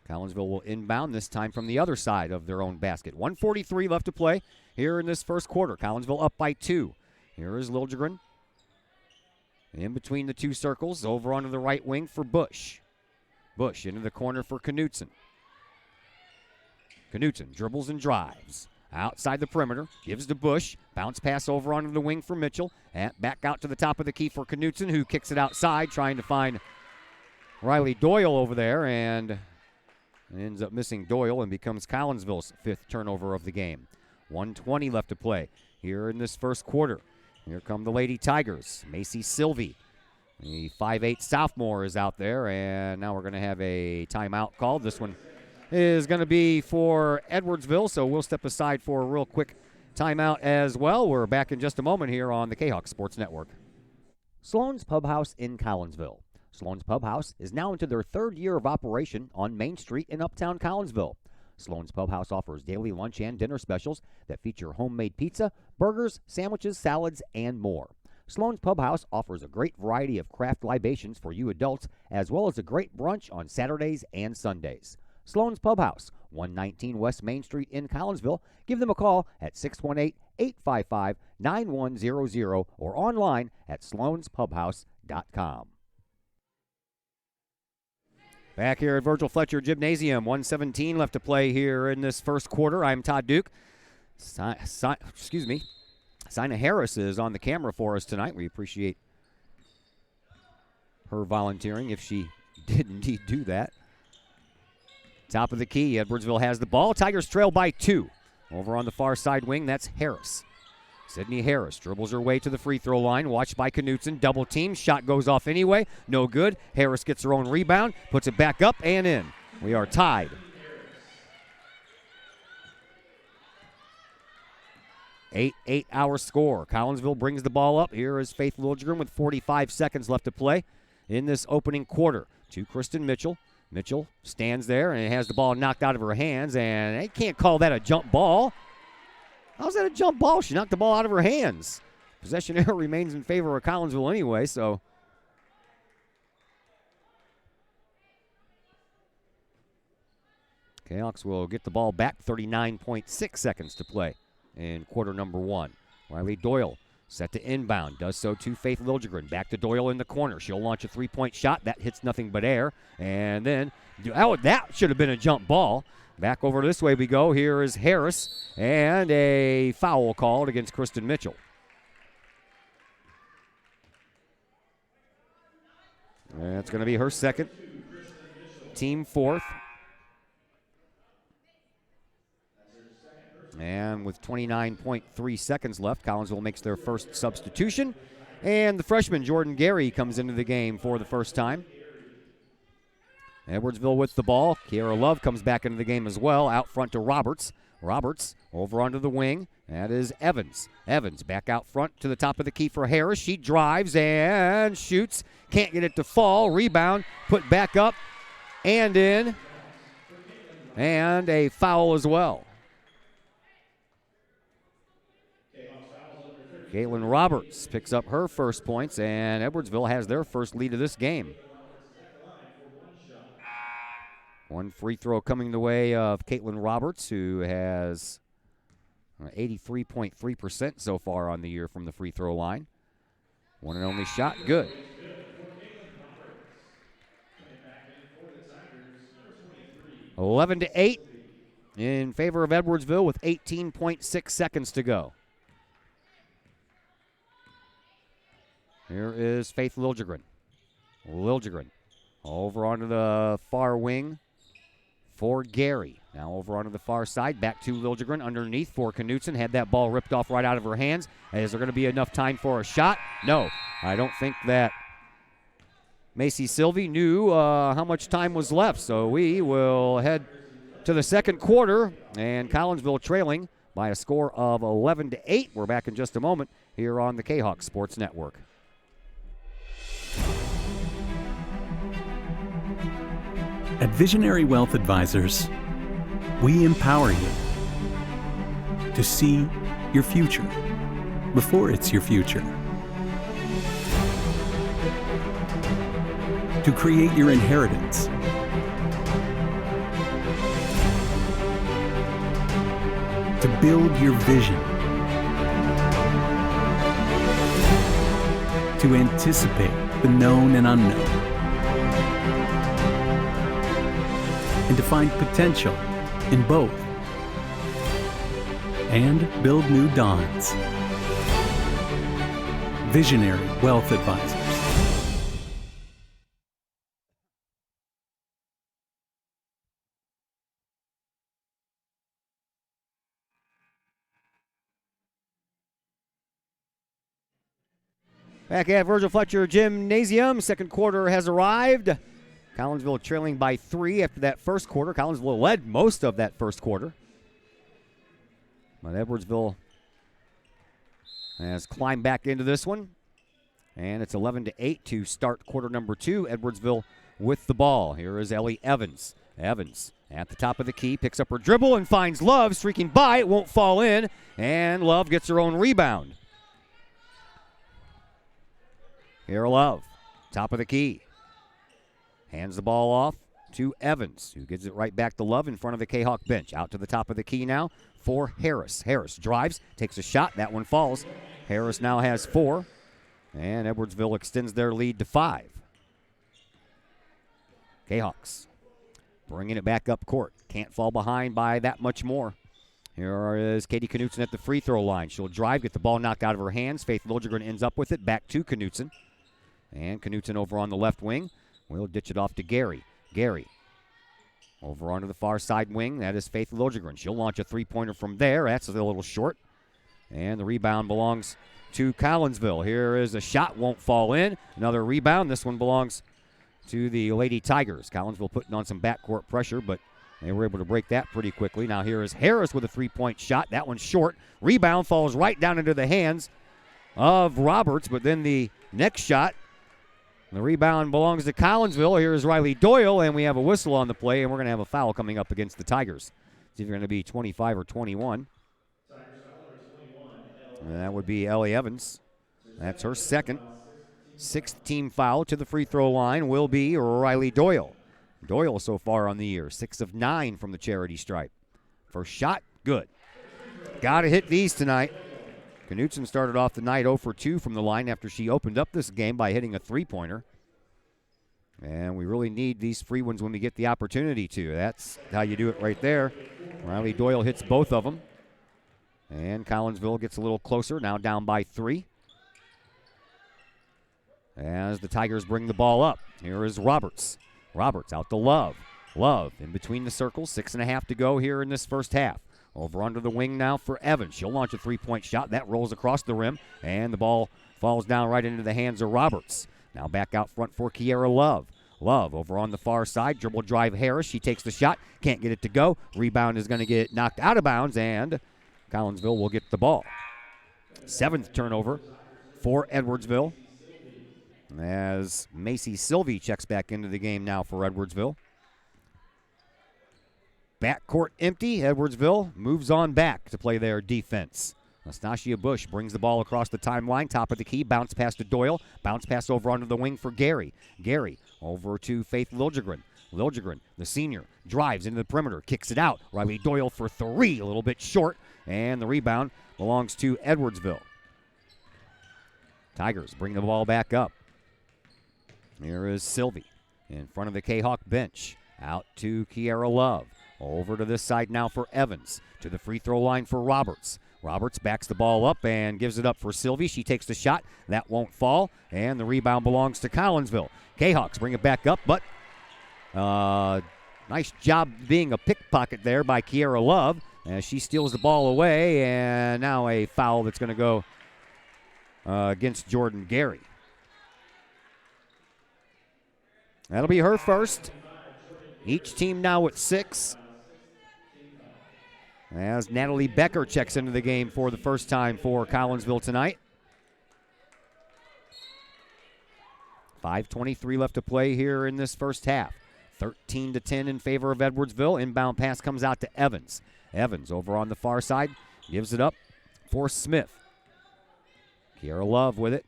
Collinsville will inbound, this time from the other side of their own basket. 1:43 left to play here in this first quarter. Collinsville up by 2. Here is Liljegren. In between the two circles, over onto the right wing for Bush. Bush into the corner for Knutson. Knutson dribbles and drives. Outside the perimeter, gives to Bush. Bounce pass over onto the wing for Mitchell. And back out to the top of the key for Knutson, who kicks it outside, trying to find Riley Doyle over there, and ends up missing Doyle and becomes Collinsville's 5th turnover of the game. 1:20 left to play here in this first quarter. Here come the Lady Tigers. Macy Sylvie, the 5'8 sophomore, is out there, and now we're going to have a timeout called. This one is going to be for Edwardsville, so we'll step aside for a real quick timeout as well. We're back in just a moment here on the Kahok Sports Network. Sloan's Pub House in Collinsville. Sloan's Pub House is now into their 3rd year of operation on Main Street in Uptown Collinsville. Sloan's Pub House offers daily lunch and dinner specials that feature homemade pizza, burgers, sandwiches, salads, and more. Sloan's Pub House offers a great variety of craft libations for you adults, as well as a great brunch on Saturdays and Sundays. Sloan's Pub House, 119 West Main Street in Collinsville. Give them a call at 618-855-9100 or online at sloanspubhouse.com. Back here at Virgil Fletcher Gymnasium, 1:17 left to play here in this first quarter. I'm Todd Duke. Sina Harris is on the camera for us tonight. We appreciate her volunteering if she did indeed do that. Top of the key, Edwardsville has the ball. Tigers trail by 2. Over on the far side wing, that's Harris. Sydney Harris dribbles her way to the free throw line, watched by Knutson. Double team, shot goes off anyway. No good. Harris gets her own rebound, puts it back up and in. We are tied. Eight-hour score. Collinsville brings the ball up. Here is Faith Liljegren with 45 seconds left to play in this opening quarter. To Kristen Mitchell. Mitchell stands there and has the ball knocked out of her hands, and they can't call that a jump ball. How's that a jump ball? She knocked the ball out of her hands. Possession error remains in favor of Collinsville anyway, so. Kahoks will get the ball back. 39.6 seconds to play in quarter number 1. Riley Doyle set to inbound. Does so to Faith Liljegren. Back to Doyle in the corner. She'll launch a 3-point shot. That hits nothing but air. And then, that should have been a jump ball. Back over this way we go. Here is Harris, and a foul called against Kristen Mitchell. That's going to be her second, team 4th. And with 29.3 seconds left, Collinsville makes their first substitution. And the freshman, Jordan Gary, comes into the game for the first time. Edwardsville with the ball. Kiara Love comes back into the game as well. Out front to Roberts. Roberts over onto the wing. That is Evans. Evans back out front to the top of the key for Harris. She drives and shoots. Can't get it to fall. Rebound. Put back up and in. And a foul as well. Caitlin Roberts picks up her first points, and Edwardsville has their first lead of this game. One free throw coming the way of Caitlin Roberts, who has 83.3% so far on the year from the free throw line. One and only shot, good. 11-8 in favor of Edwardsville with 18.6 seconds to go. Here is Faith Liljegren. Liljegren over onto the far wing for Gary. Now over onto the far side, back to Liljegren underneath for Knutson. Had that ball ripped off right out of her hands. Is there going to be enough time for a shot? No, I don't think that Macy Sylvie knew how much time was left. So we will head to the second quarter, and Collinsville trailing by a score of 11-8. We're back in just a moment here on the Kahok Sports Network. At Visionary Wealth Advisors, we empower you to see your future before it's your future, to create your inheritance, to build your vision, to anticipate the known and unknown, and to find potential in both, and build new dawns. Visionary Wealth Advisors. Back at Virgil Fletcher Gymnasium, second quarter has arrived. Collinsville trailing by 3 after that first quarter. Collinsville led most of that first quarter. But Edwardsville has climbed back into this one. And it's 11-8 to start quarter number 2. Edwardsville with the ball. Here is Ellie Evans. Evans at the top of the key, picks up her dribble and finds Love streaking by. It won't fall in. And Love gets her own rebound. Here Love, top of the key. Hands the ball off to Evans, who gives it right back to Love in front of the Kahok bench. Out to the top of the key now for Harris. Harris drives, takes a shot. That one falls. Harris now has 4. And Edwardsville extends their lead to 5. Kahawks bringing it back up court. Can't fall behind by that much more. Here is Katie Knutson at the free throw line. She'll drive, get the ball knocked out of her hands. Faith Liljegren ends up with it. Back to Knutson. And Knutson over on the left wing. We'll ditch it off to Gary. Gary over onto the far side wing. That is Faith Liljegren. She'll launch a three-pointer from there. That's a little short. And the rebound belongs to Collinsville. Here is a shot. Won't fall in. Another rebound. This one belongs to the Lady Tigers. Collinsville putting on some backcourt pressure, but they were able to break that pretty quickly. Now here is Harris with a three-point shot. That one's short. Rebound falls right down into the hands of Roberts, but then the next shot, the rebound belongs to Collinsville. Here is Riley Doyle, and we have a whistle on the play, and we're going to have a foul coming up against the Tigers. It's either going to be 25 or 21. And that would be Ellie Evans. That's her second. 6th team foul to the free throw line will be Riley Doyle. Doyle so far on the year, 6 of 9 from the charity stripe. First shot, good. Got to hit these tonight. Knutson started off the night 0 for 2 from the line after she opened up this game by hitting a three-pointer. And we really need these free ones when we get the opportunity to. That's how you do it right there. Riley Doyle hits both of them. And Collinsville gets a little closer, now down by 3. As the Tigers bring the ball up. Here is Roberts. Roberts out to Love. Love in between the circles, 6.5 to go here in this first half. Over under the wing now for Evans. She'll launch a three-point shot. That rolls across the rim, and the ball falls down right into the hands of Roberts. Now back out front for Kiera Love. Love over on the far side. Dribble drive Harris. She takes the shot. Can't get it to go. Rebound is going to get knocked out of bounds, and Collinsville will get the ball. 7th turnover for Edwardsville, as Macy Sylvie checks back into the game now for Edwardsville. Backcourt empty. Edwardsville moves on back to play their defense. Nastasia Bush brings the ball across the timeline. Top of the key. Bounce pass to Doyle. Bounce pass over onto the wing for Gary. Gary over to Faith Liljegren. Liljegren, the senior, drives into the perimeter. Kicks it out. Riley Doyle for 3. A little bit short. And the rebound belongs to Edwardsville. Tigers bring the ball back up. Here is Sylvie in front of the Kahok bench. Out to Kiera Love. Over to this side now for Evans. To the free throw line for Roberts. Roberts backs the ball up and gives it up for Sylvie. She takes the shot. That won't fall. And the rebound belongs to Collinsville. Kahawks bring it back up, but nice job being a pickpocket there by Kiera Love as she steals the ball away. And now a foul that's going to go against Jordan Gary. That'll be her first. Each team now at 6. As Natalie Becker checks into the game for the first time for Collinsville tonight. 5:23 left to play here in this first half. 13-10 in favor of Edwardsville. Inbound pass comes out to Evans. Evans over on the far side gives it up for Smith. Kiera Love with it.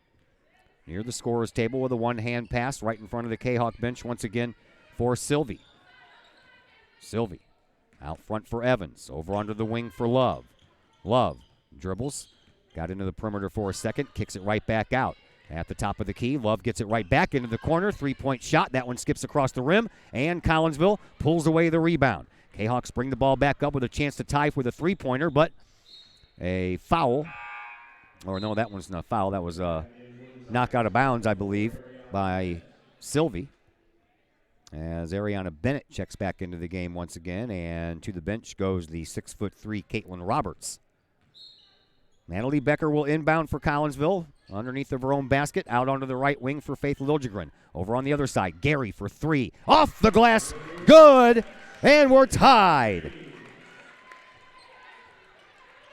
Near the scorer's table with a one-hand pass right in front of the Kahawk bench once again for Sylvie. Sylvie out front for Evans. Over onto the wing for Love. Love dribbles. Got into the perimeter for a second. Kicks it right back out. At the top of the key, Love gets it right back into the corner. 3-point shot. That one skips across the rim, and Collinsville pulls away the rebound. Kahawks bring the ball back up with a chance to tie with a three-pointer, but a foul. Or no, that one's not a foul. That was a knock out of bounds, I believe, by Sylvie. As Ariana Bennett checks back into the game once again, and to the bench goes the 6'3" Caitlin Roberts. Natalie Becker will inbound for Collinsville underneath of her own basket, out onto the right wing for Faith Liljegren. Over on the other side, Gary for three. Off the glass, good, and we're tied.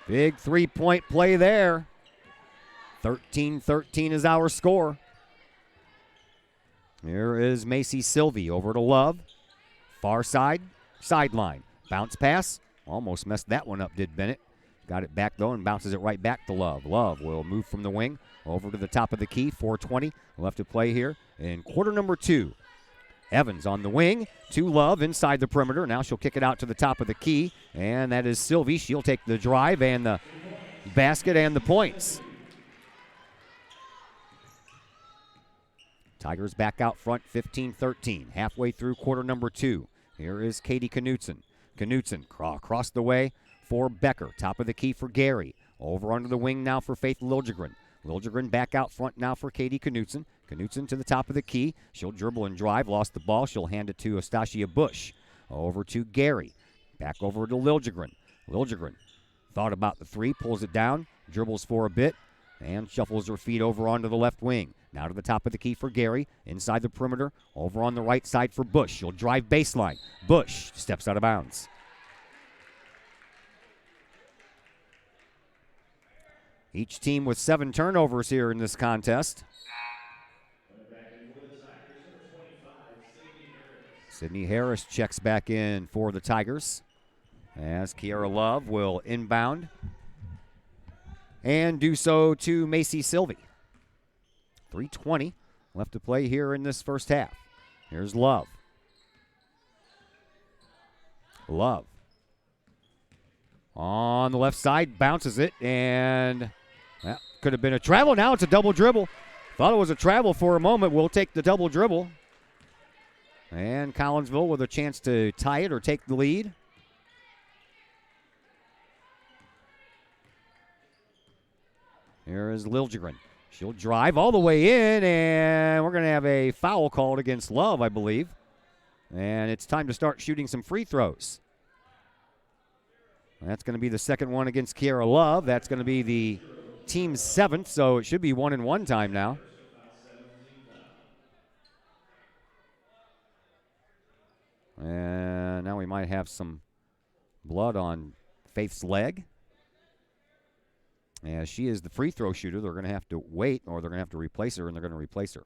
Big three-point play there. 13-13 is our score. Here is Macy Sylvie over to Love. Far side, sideline. Bounce pass. Almost messed that one up, did Bennett. Got it back, though, and bounces it right back to Love. Love will move from the wing over to the top of the key. 4:20 left to play here in quarter number 2. Evans on the wing to Love inside the perimeter. Now she'll kick it out to the top of the key, and that is Sylvie. She'll take the drive and the basket and the points. Tigers back out front, 15-13. Halfway through quarter number 2. Here is Katie Knutson. Knutson across the way for Becker. Top of the key for Gary. Over under the wing now for Faith Liljegren. Liljegren back out front now for Katie Knutson. Knutson to the top of the key. She'll dribble and drive. Lost the ball. She'll hand it to Astasia Bush. Over to Gary. Back over to Liljegren. Liljegren thought about the three. Pulls it down. Dribbles for a bit. And shuffles her feet over onto the left wing. Now to the top of the key for Gary. Inside the perimeter. Over on the right side for Bush. She'll drive baseline. Bush steps out of bounds. Each team with 7 turnovers here in this contest. Sydney Harris checks back in for the Tigers as Kiara Love will inbound and do so to Macy Sylvie. 3:20 left to play here in this first half. Here's Love. Love on the left side, bounces it, and that could have been a travel. Now it's a double dribble. Thought it was a travel for a moment. We'll take the double dribble. And Collinsville with a chance to tie it or take the lead. Here is Liljegren. She'll drive all the way in, and we're going to have a foul called against Love, I believe. And it's time to start shooting some free throws. That's going to be the second one against Kiara Love. That's going to be the team's 7th, so it should be 1-and-1 time now. And now we might have some blood on Faith's leg. As she is the free throw shooter, they're going to have to wait, or they're going to have to replace her, and they're going to replace her.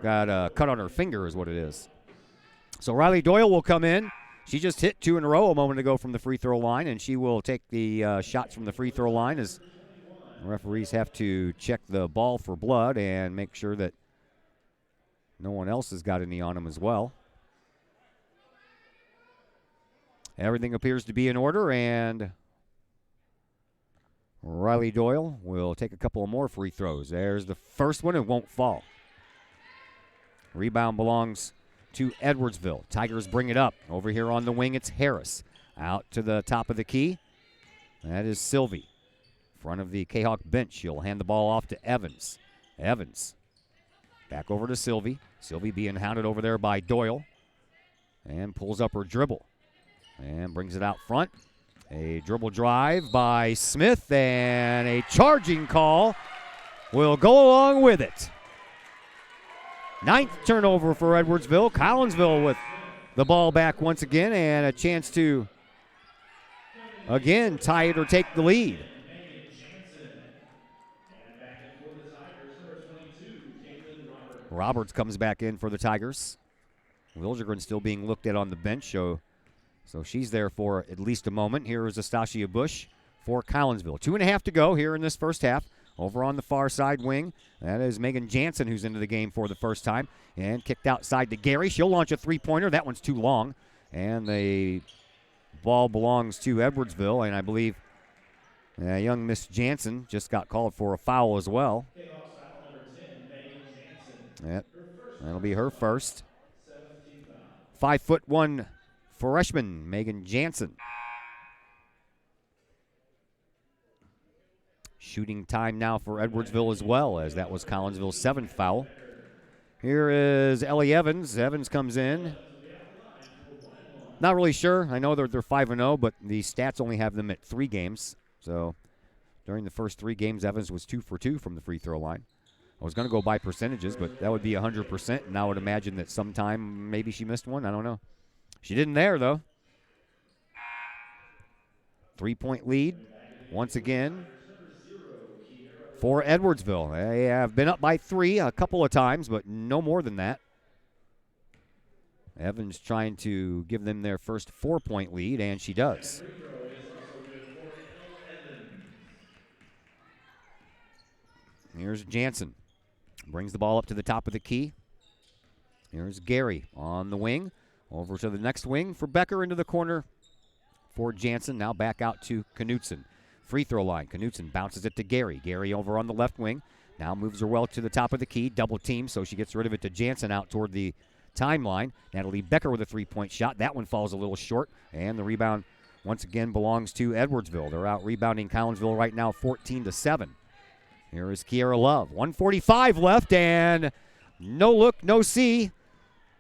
Got a cut on her finger is what it is. So Riley Doyle will come in. She just hit 2 in a row a moment ago from the free throw line, and she will take the shots from the free throw line as referees have to check the ball for blood and make sure that no one else has got any on them as well. Everything appears to be in order, and Riley Doyle will take a couple of more free throws. There's the first one. It won't fall. Rebound belongs to Edwardsville. Tigers bring it up. Over here on the wing, it's Harris. Out to the top of the key. That is Sylvie. Front of the Kahok bench. She'll hand the ball off to Evans. Evans. Back over to Sylvie. Sylvie being hounded over there by Doyle. And pulls up her dribble. And brings it out front. A dribble drive by Smith, and a charging call will go along with it. 9th turnover for Edwardsville. Collinsville with the ball back once again, and a chance to, again, tie it or take the lead. Roberts comes back in for the Tigers. Liljegren still being looked at on the bench, so she's there for at least a moment. Here is Astasia Bush for Collinsville. 2.5 to go here in this first half. Over on the far side wing, that is Megan Jansen, who's into the game for the first time. And kicked outside to Gary. She'll launch a three-pointer. That one's too long. And the ball belongs to Edwardsville, and I believe young Miss Jansen just got called for a foul as well. Kahok's foul number 10, Megan Jansen. Yep, Her first that'll be her first. 7th team foul. 5'1" freshman Megan Jansen. Shooting time now for Edwardsville as well, as that was Collinsville's 7th foul. Here is Ellie Evans. Evans comes in. Not really sure. I know they're 5-0, but the stats only have them at 3 games. So during the first 3 games, Evans was 2 for 2 from the free throw line. I was going to go by percentages, but that would be 100%, and I would imagine that sometime maybe she missed one. I don't know. She didn't there, though. 3-point lead once again for Edwardsville. They have been up by 3 a couple of times, but no more than that. Evans trying to give them their first 4-point lead, and she does. Here's Jansen. Brings the ball up to the top of the key. Here's Gary on the wing. Over to the next wing for Becker into the corner for Jansen. Now back out to Knutson. Free throw line. Knutson bounces it to Gary. Gary over on the left wing. Now moves her well to the top of the key. Double team, so she gets rid of it to Jansen out toward the timeline. Natalie Becker with a 3-point shot. That one falls a little short, and the rebound once again belongs to Edwardsville. They're out rebounding Collinsville right now 14-7. Here is Kiera Love. 1:45 left, and no look, no see.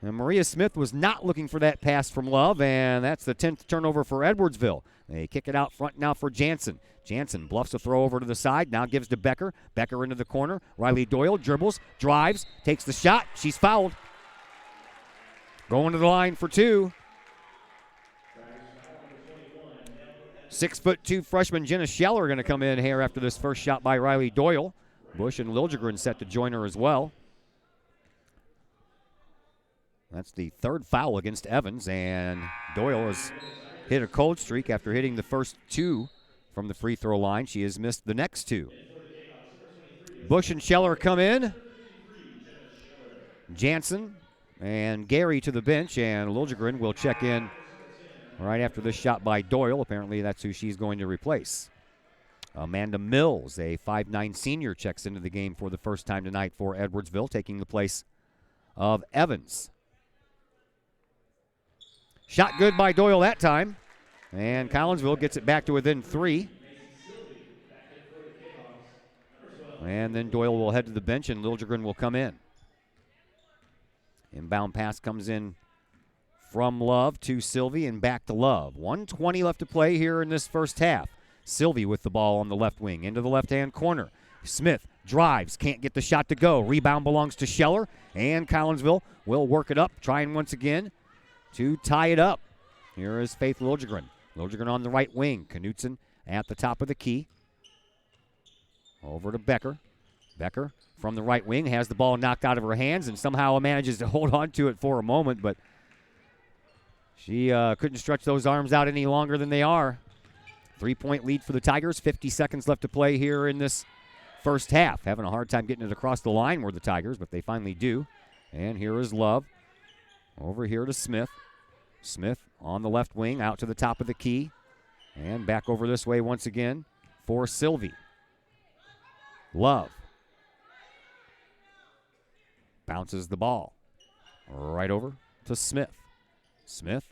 And Maria Smith was not looking for that pass from Love, and that's the 10th turnover for Edwardsville. They kick it out front now for Jansen. Jansen bluffs a throw over to the side, now gives to Becker. Becker into the corner. Riley Doyle dribbles, drives, takes the shot. She's fouled. Going to the line for 2. 6'2" freshman Jenna Scheller going to come in here after this first shot by Riley Doyle. Bush and Liljegren set to join her as well. That's the 3rd foul against Evans, and Doyle has hit a cold streak after hitting the first 2 from the free throw line. She has missed the next 2. Bush and Scheller come in. Jansen and Gary to the bench, and Liljegren will check in right after this shot by Doyle. Apparently that's who she's going to replace. Amanda Mills, a 5'9" senior, checks into the game for the first time tonight for Edwardsville, taking the place of Evans. Shot good by Doyle that time, and Collinsville gets it back to within 3. And then Doyle will head to the bench, and Liljegren will come in. Inbound pass comes in from Love to Sylvie and back to Love. 1:20 left to play here in this first half. Sylvie with the ball on the left wing into the left-hand corner. Smith drives, can't get the shot to go. Rebound belongs to Scheller, and Collinsville will work it up, trying once again to tie it up. Here is Faith Liljegren. Liljegren on the right wing. Knutson at the top of the key. Over to Becker. Becker from the right wing has the ball knocked out of her hands and somehow manages to hold on to it for a moment, but she couldn't stretch those arms out any longer than they are. 3-point lead for the Tigers. 50 seconds left to play here in this first half. Having a hard time getting it across the line were the Tigers, but they finally do. And here is Love. Over here to Smith. Smith on the left wing, out to the top of the key. And back over this way once again for Sylvie. Love. Bounces the ball. Right over to Smith. Smith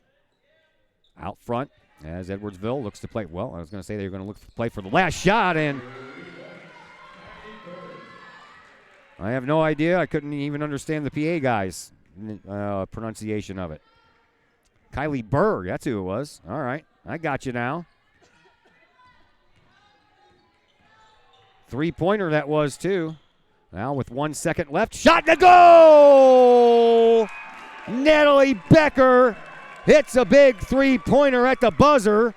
out front as Edwardsville looks to play. Well, I was going to say they were going to look to play for the last shot, and I have no idea. I couldn't even understand the PA guys' pronunciation of it. Kylie Burr, that's who it was. All right, I got you now. 3-pointer that was, too. Now with 1 second left, shot to goal! Natalie Becker hits a big 3-pointer at the buzzer,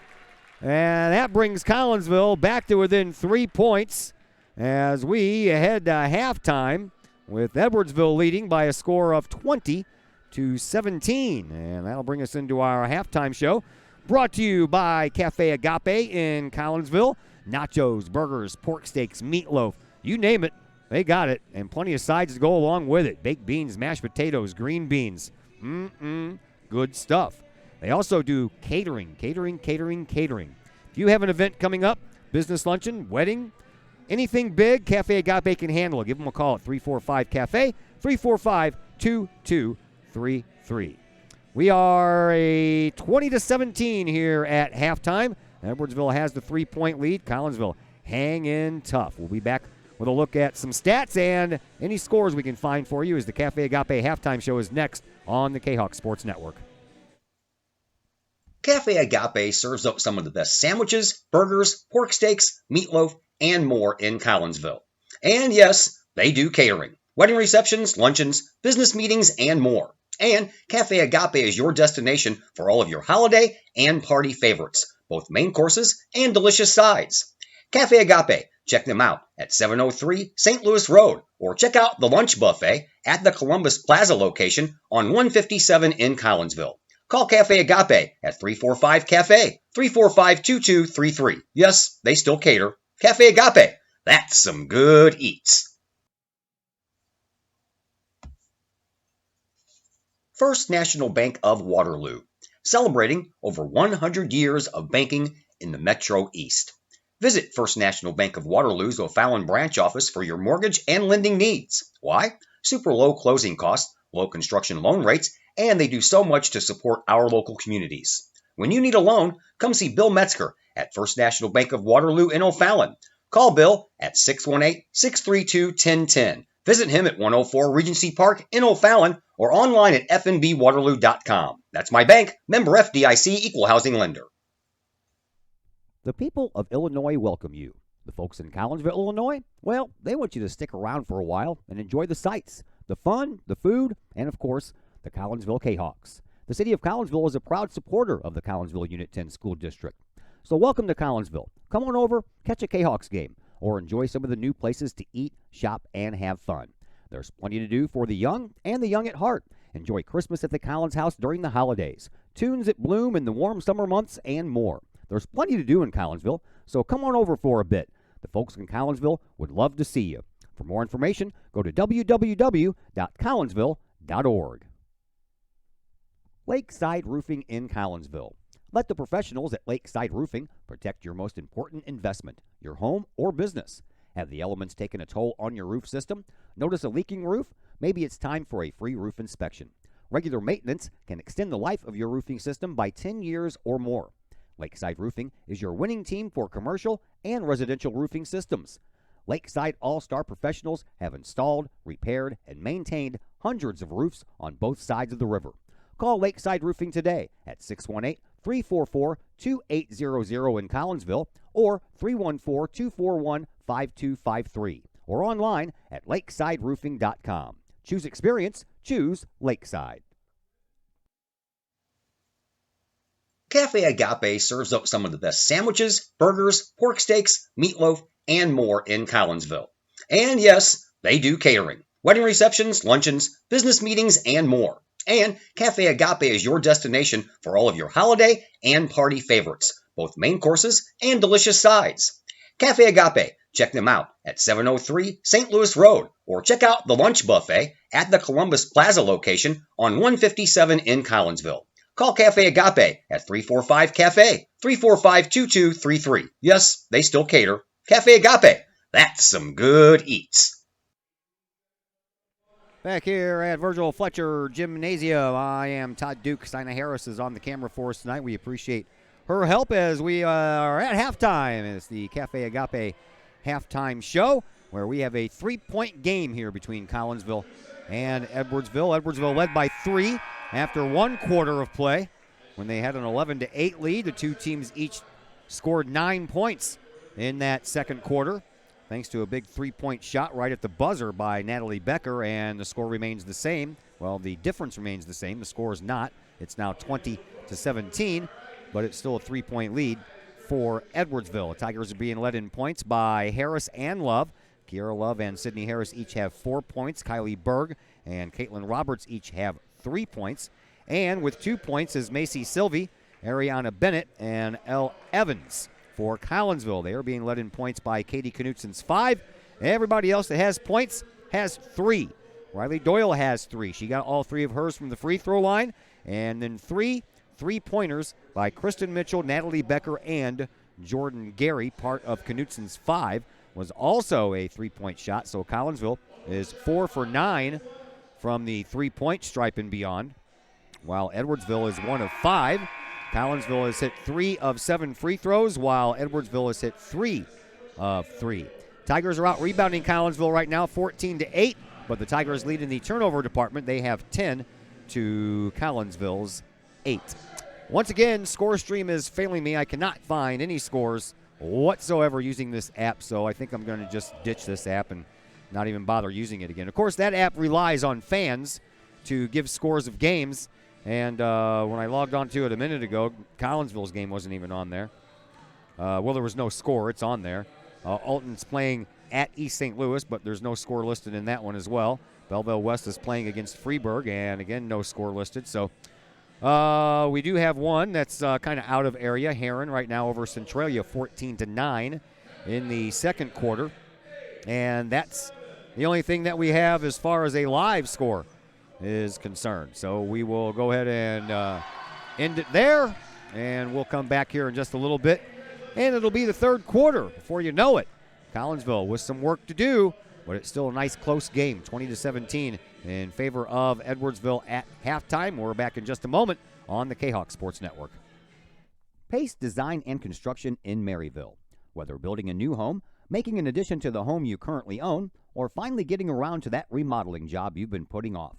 and that brings Collinsville back to within 3 points as we head to halftime with Edwardsville leading by a score of 20-17. And that'll bring us into our halftime show, brought to you by Cafe Agape in Collinsville. Nachos, burgers, pork steaks, meatloaf, you name it, they got it, and plenty of sides to go along with it. Baked beans, mashed potatoes, green beans. Good stuff. They also do catering. If you have an event coming up, business luncheon, wedding, anything big, Cafe Agape can handle it. Give them a call at 345-CAFE, 345-2233. We are a 20-17 here at halftime. Edwardsville has the 3-point lead. Collinsville hanging tough. We'll be back with a look at some stats and any scores we can find for you as the Cafe Agape halftime show is next on the Kahok Sports Network. Cafe Agape serves up some of the best sandwiches, burgers, pork steaks, meatloaf, and more in Collinsville. And yes, they do catering. Wedding receptions, luncheons, business meetings, and more. And Cafe Agape is your destination for all of your holiday and party favorites, both main courses and delicious sides. Cafe Agape, check them out at 703 St. Louis Road, or check out the lunch buffet at the Columbus Plaza location on 157 in Collinsville. Call Cafe Agape at 345-CAFE, 345-2233. Yes, they still cater. Cafe Agape, that's some good eats. First National Bank of Waterloo, celebrating over 100 years of banking in the Metro East. Visit First National Bank of Waterloo's O'Fallon branch office for your mortgage and lending needs. Why? Super low closing costs, low construction loan rates, and they do so much to support our local communities. When you need a loan, come see Bill Metzger at First National Bank of Waterloo in O'Fallon. Call Bill at 618-632-1010. Visit him at 104 Regency Park in O'Fallon or online at fnbwaterloo.com. That's my bank, member FDIC, equal housing lender. The people of Illinois welcome you. The folks in Collinsville, Illinois, well, they want you to stick around for a while and enjoy the sights, the fun, the food, and of course, the Collinsville Kahoks. The city of Collinsville is a proud supporter of the Collinsville Unit 10 School District. So welcome to Collinsville. Come on over, catch a Kahoks game, or enjoy some of the new places to eat, shop, and have fun. There's plenty to do for the young and the young at heart. Enjoy Christmas at the Collins House during the holidays, tunes at Bloom in the warm summer months, and more. There's plenty to do in Collinsville, so come on over for a bit. The folks in Collinsville would love to see you. For more information, go to www.collinsville.org. Lakeside Roofing in Collinsville. Let the professionals at Lakeside Roofing protect your most important investment, your home or business. Have the elements taken a toll on your roof system? Notice a leaking roof? Maybe it's time for a free roof inspection. Regular maintenance can extend the life of your roofing system by 10 years or more. Lakeside Roofing is your winning team for commercial and residential roofing systems. Lakeside All-Star professionals have installed, repaired, and maintained hundreds of roofs on both sides of the river. Call Lakeside Roofing today at 618-344-2800 in Collinsville or 314-241-5253 or online at lakesideroofing.com. Choose experience, choose Lakeside. Cafe Agape serves up some of the best sandwiches, burgers, pork steaks, meatloaf, and more in Collinsville. And yes, they do catering. Wedding receptions, luncheons, business meetings, and more. And Cafe Agape is your destination for all of your holiday and party favorites, both main courses and delicious sides. Cafe Agape, check them out at 703 St. Louis Road, or check out the lunch buffet at the Columbus Plaza location on 157 in Collinsville. Call Cafe Agape at 345-CAFE, 345-2233. Yes, they still cater. Cafe Agape, that's some good eats. Back here at Virgil Fletcher Gymnasium, I am Todd Duke. Sina Harris is on the camera for us tonight. We appreciate her help as we are at halftime. It's the Cafe Agape halftime show where we have a 3-point game here between Collinsville and Edwardsville. Edwardsville led by 3 after 1 quarter of play. When they had an 11-8 lead, the two teams each scored 9 points in that second quarter, thanks to a big 3-point shot right at the buzzer by Natalie Becker, and the score remains the same. Well, the difference remains the same. The score is not. It's now 20-17, but it's still a 3-point lead for Edwardsville. The Tigers are being led in points by Harris and Love. Kiara Love and Sydney Harris each have 4 points. Kylie Berg and Caitlin Roberts each have 3 points. And with 2 points is Macy Sylvie, Ariana Bennett, and Elle Evans for Collinsville. They are being led in points by Katie Knutson's 5. Everybody else that has points has 3. Riley Doyle has 3. She got all 3 of hers from the free throw line. And then 3 3-pointers by Kristen Mitchell, Natalie Becker, and Jordan Gary. Part of Knutson's 5 was also a 3-point shot, so Collinsville is 4 for 9 from the 3-point stripe and beyond, while Edwardsville is 1 of 5. Collinsville has hit 3 of 7 free throws, while Edwardsville has hit 3 of 3. Tigers are out rebounding Collinsville right now, 14-8, but the Tigers lead in the turnover department. They have 10 to Collinsville's 8. Once again, score stream is failing me. I cannot find any scores whatsoever using this app, so I think I'm going to just ditch this app and not even bother using it again. Of course, that app relies on fans to give scores of games, and when I logged on to it a minute ago, Collinsville's game wasn't even on there. Well, there was no score. It's on there. Alton's playing at East St. Louis, but there's no score listed in that one as well. Belleville West is playing against Freeburg, and again, no score listed. So we do have one that's kind of out of area. Heron right now over Centralia, 14-9 in the second quarter. And that's the only thing that we have as far as a live score is concerned. So we will go ahead and end it there, and we'll come back here in just a little bit. And it'll be the third quarter before you know it. Collinsville with some work to do, but it's still a nice close game, 20-17 in favor of Edwardsville at halftime. We're back in just a moment on the Kahok Sports Network. Pace Design and Construction in Maryville. Whether building a new home, making an addition to the home you currently own, or finally getting around to that remodeling job you've been putting off,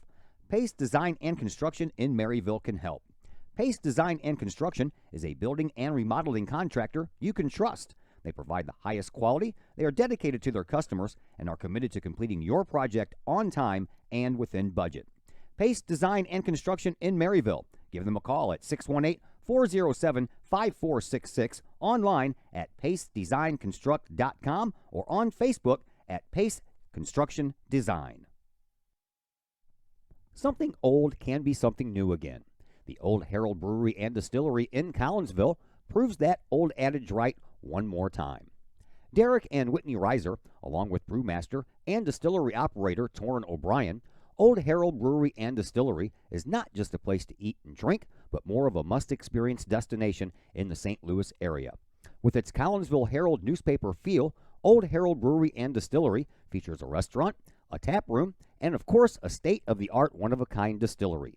Pace Design and Construction in Maryville can help. Pace Design and Construction is a building and remodeling contractor you can trust. They provide the highest quality, they are dedicated to their customers, and are committed to completing your project on time and within budget. Pace Design and Construction in Maryville. Give them a call at 618-407-5466, online at pacedesignconstruct.com, or on Facebook at Pace Construction Design. Something old can be something new again. The Old Herald Brewery and Distillery in Collinsville proves that old adage right one more time. Derek and Whitney Reiser, along with brewmaster and distillery operator Torrin O'Brien, Old Herald Brewery and Distillery is not just a place to eat and drink, but more of a must-experience destination in the St. Louis area. With its Collinsville Herald newspaper feel, Old Herald Brewery and Distillery features a restaurant, a tap room, and of course a state-of-the-art one-of-a-kind distillery.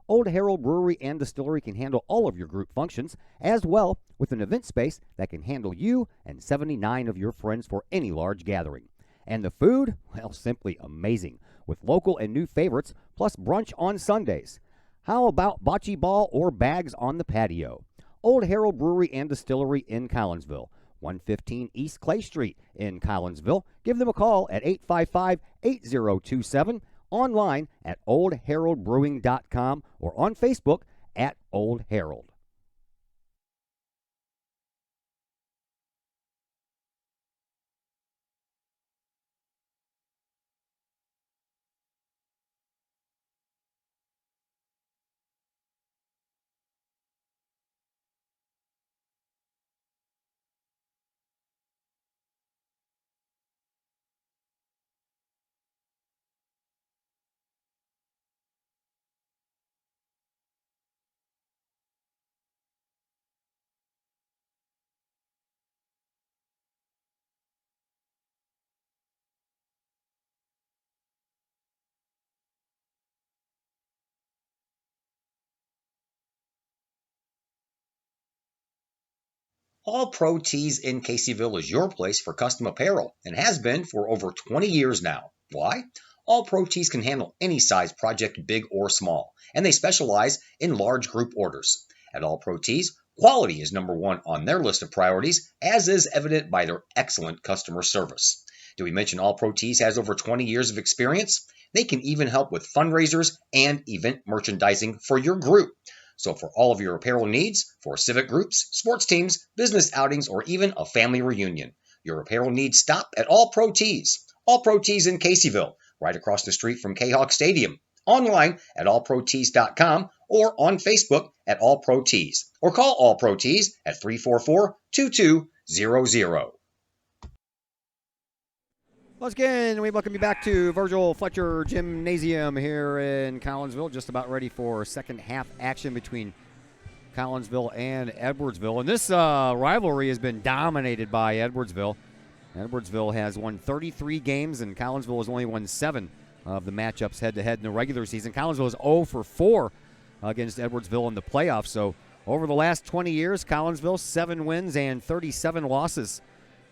Old Herald Brewery and Distillery can handle all of your group functions, as well with an event space that can handle you and 79 of your friends for any large gathering. And the food? Well, simply amazing, with local and new favorites, plus brunch on Sundays. How about bocce ball or bags on the patio? Old Herald Brewery and Distillery in Collinsville, 115 East Clay Street in Collinsville. Give them a call at 855-8027. Online at oldheraldbrewing.com, or on Facebook at Old Herald. All Pro Tees in Caseyville is your place for custom apparel and has been for over 20 years now. Why? All Pro Tees can handle any size project, big or small, and they specialize in large group orders. At All Pro Tees, quality is number one on their list of priorities, as is evident by their excellent customer service. Did we mention All Pro Tees has over 20 years of experience? They can even help with fundraisers and event merchandising for your group. So for all of your apparel needs, for civic groups, sports teams, business outings, or even a family reunion, your apparel needs stop at All Pro Tees. All Pro Tees in Caseyville, right across the street from Kahok Stadium. Online at allprotees.com or on Facebook at All Pro Tees. Or call All Pro Tees at 344-2200. Once again, we welcome you back to Virgil Fletcher Gymnasium here in Collinsville. Just about ready for second half action between Collinsville and Edwardsville. And this rivalry has been dominated by Edwardsville. Edwardsville has won 33 games, and Collinsville has only won 7 of the matchups head-to-head in the regular season. Collinsville is 0 for 4 against Edwardsville in the playoffs. So over the last 20 years, Collinsville 7 wins and 37 losses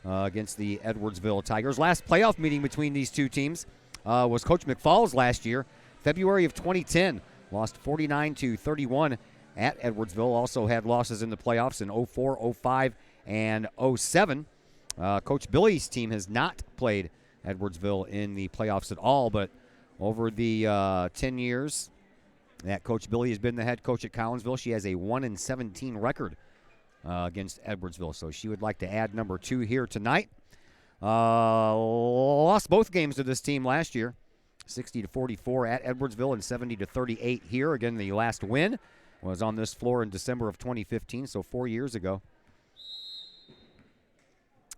against the Edwardsville Tigers. Last playoff meeting between these two teams was Coach McFall's last year, February of 2010. Lost 49-31 at Edwardsville. Also had losses in the playoffs in 04, 05, and 07. Coach Billy's team has not played Edwardsville in the playoffs at all, but over the 10 years that Coach Billy has been the head coach at Collinsville, she has a 1-17 record against Edwardsville. So she would like to add number 2 here tonight. Lost both games to this team last year, 60-44 at Edwardsville and 70-38 here. Again, the last win was on this floor in December of 2015, so 4 years ago.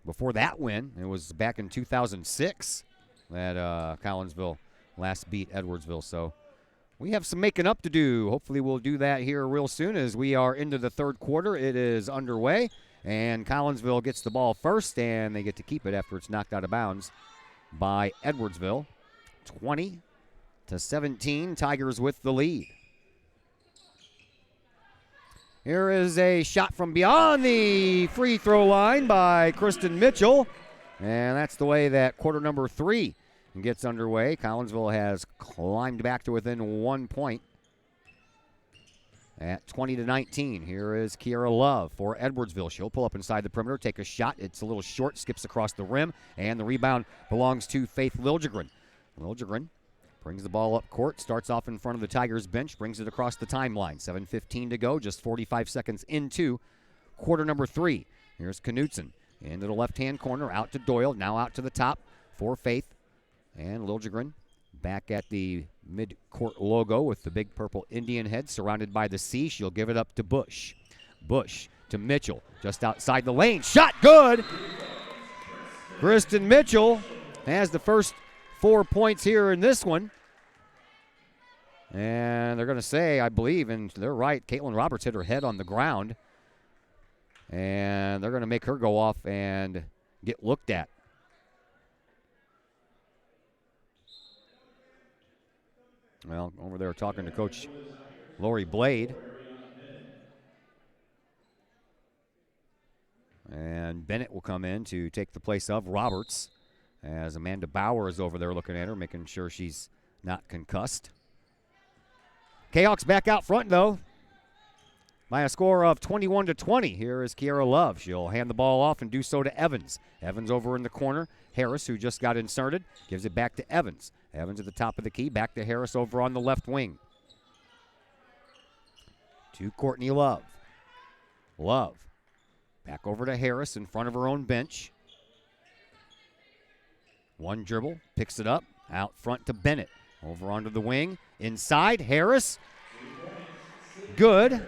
Before that win, it was back in 2006 that Collinsville last beat Edwardsville. So we have some making up to do. Hopefully we'll do that here real soon as we are into the third quarter. It is underway, and Collinsville gets the ball first, and they get to keep it after it's knocked out of bounds by Edwardsville. 20-17, Tigers with the lead. Here is a shot from beyond the free throw line by Kristen Mitchell. And that's the way that quarter number 3 gets underway. Collinsville has climbed back to within 1 point at 20-19. Here is Kiera Love for Edwardsville. She'll pull up inside the perimeter, take a shot. It's a little short, skips across the rim, and the rebound belongs to Faith Liljegren. Liljegren brings the ball up court, starts off in front of the Tigers bench, brings it across the timeline. 7:15 to go, just 45 seconds into quarter number 3. Here's Knutson into the left-hand corner, out to Doyle, now out to the top for Faith. And Liljegren back at the mid-court logo with the big purple Indian head surrounded by the C. She'll give it up to Bush. Bush to Mitchell, just outside the lane. Shot good! Kristen Mitchell has the first 4 points here in this one. And they're going to say, I believe, and they're right, Caitlin Roberts hit her head on the ground. And they're going to make her go off and get looked at. Well, over there talking to Coach Lori Blade. And Bennett will come in to take the place of Roberts, as Amanda Bauer is over there looking at her, making sure she's not concussed. Kahok's back out front, though, by a score of 21-20. Here is Kiera Love. She'll hand the ball off and do so to Evans. Evans over in the corner. Harris, who just got inserted, gives it back to Evans. Evans at the top of the key, back to Harris over on the left wing. To Courtney Love. Love back over to Harris in front of her own bench. One dribble, picks it up, out front to Bennett. Over onto the wing, inside, Harris. Good. And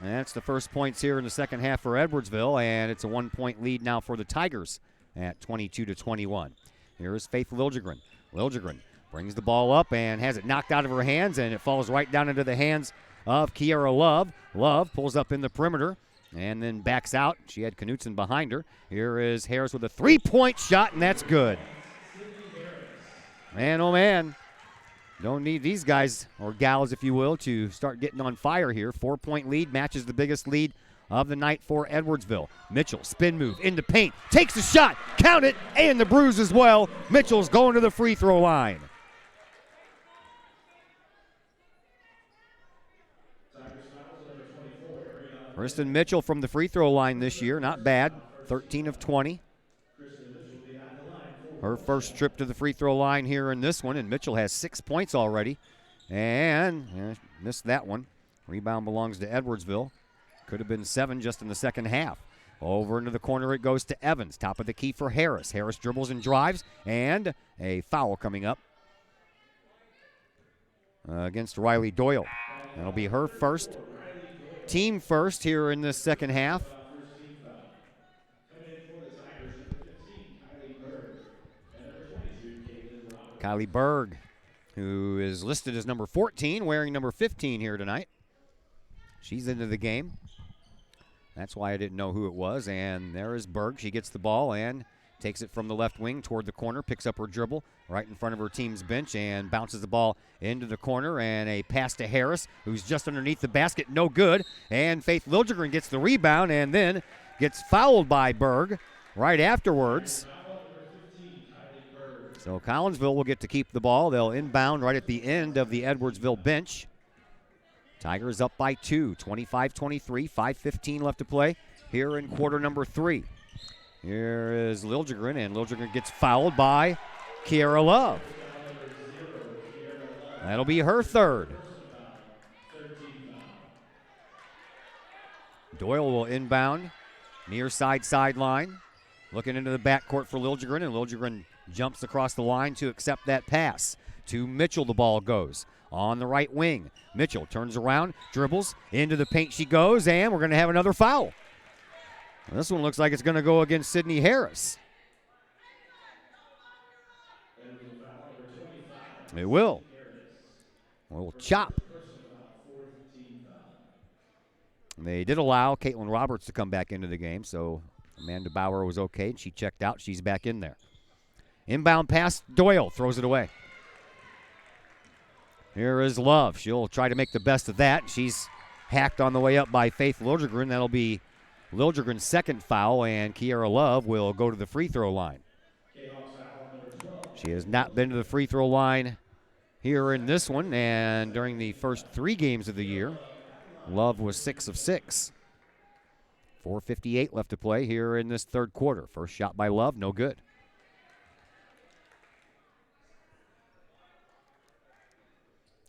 that's the first points here in the second half for Edwardsville, and it's a 1-point lead now for the Tigers at 22-21. Here is Faith Liljegren. Liljegren brings the ball up and has it knocked out of her hands, and it falls right down into the hands of Kiera Love. Love pulls up in the perimeter and then backs out. She had Knutson behind her. Here is Harris with a 3-point shot, and that's good. Man, oh man, don't need these guys, or gals if you will, to start getting on fire here. 4-point lead matches the biggest lead of the night for Edwardsville. Mitchell, spin move, into paint, takes the shot, count it, and the bruise as well. Mitchell's going to the free throw line. Kristen Mitchell from the free throw line this year, not bad, 13 of 20. Her first trip to the free throw line here in this one, and Mitchell has 6 points already. And missed that one. Rebound belongs to Edwardsville. Could have been 7 just in the second half. Over into the corner it goes to Evans. Top of the key for Harris. Harris dribbles and drives, and a foul coming up against Riley Doyle. That'll be her first, team first here in this second half. Kylie Berg, who is listed as number 14, wearing number 15 here tonight. She's into the game. That's why I didn't know who it was. And there is Berg. She gets the ball and takes it from the left wing toward the corner, picks up her dribble right in front of her team's bench and bounces the ball into the corner. And a pass to Harris, who's just underneath the basket, no good. And Faith Liljegren gets the rebound and then gets fouled by Berg right afterwards. So Collinsville will get to keep the ball. They'll inbound right at the end of the Edwardsville bench. Tigers up by 2, 25-23, 5:15 left to play here in quarter number 3. Here is Liljegren, and Liljegren gets fouled by Kiera Love. That'll be her third. Doyle will inbound near side sideline. Looking into the backcourt for Liljegren, and Liljegren jumps across the line to accept that pass. To Mitchell the ball goes. On the right wing, Mitchell turns around, dribbles, into the paint she goes, and we're going to have another foul. This one looks like it's going to go against Sydney Harris. It will. We'll chop. They did allow Caitlin Roberts to come back into the game, so Amanda Bauer was okay. She checked out. She's back in there. Inbound pass, Doyle throws it away. Here is Love. She'll try to make the best of that. She's hacked on the way up by Faith Liljegren. That'll be Liljegren's second foul, and Kiera Love will go to the free throw line. She has not been to the free throw line here in this one, and during the first 3 games of the year, Love was 6 of 6. 4:58 left to play here in this third quarter. First shot by Love, no good.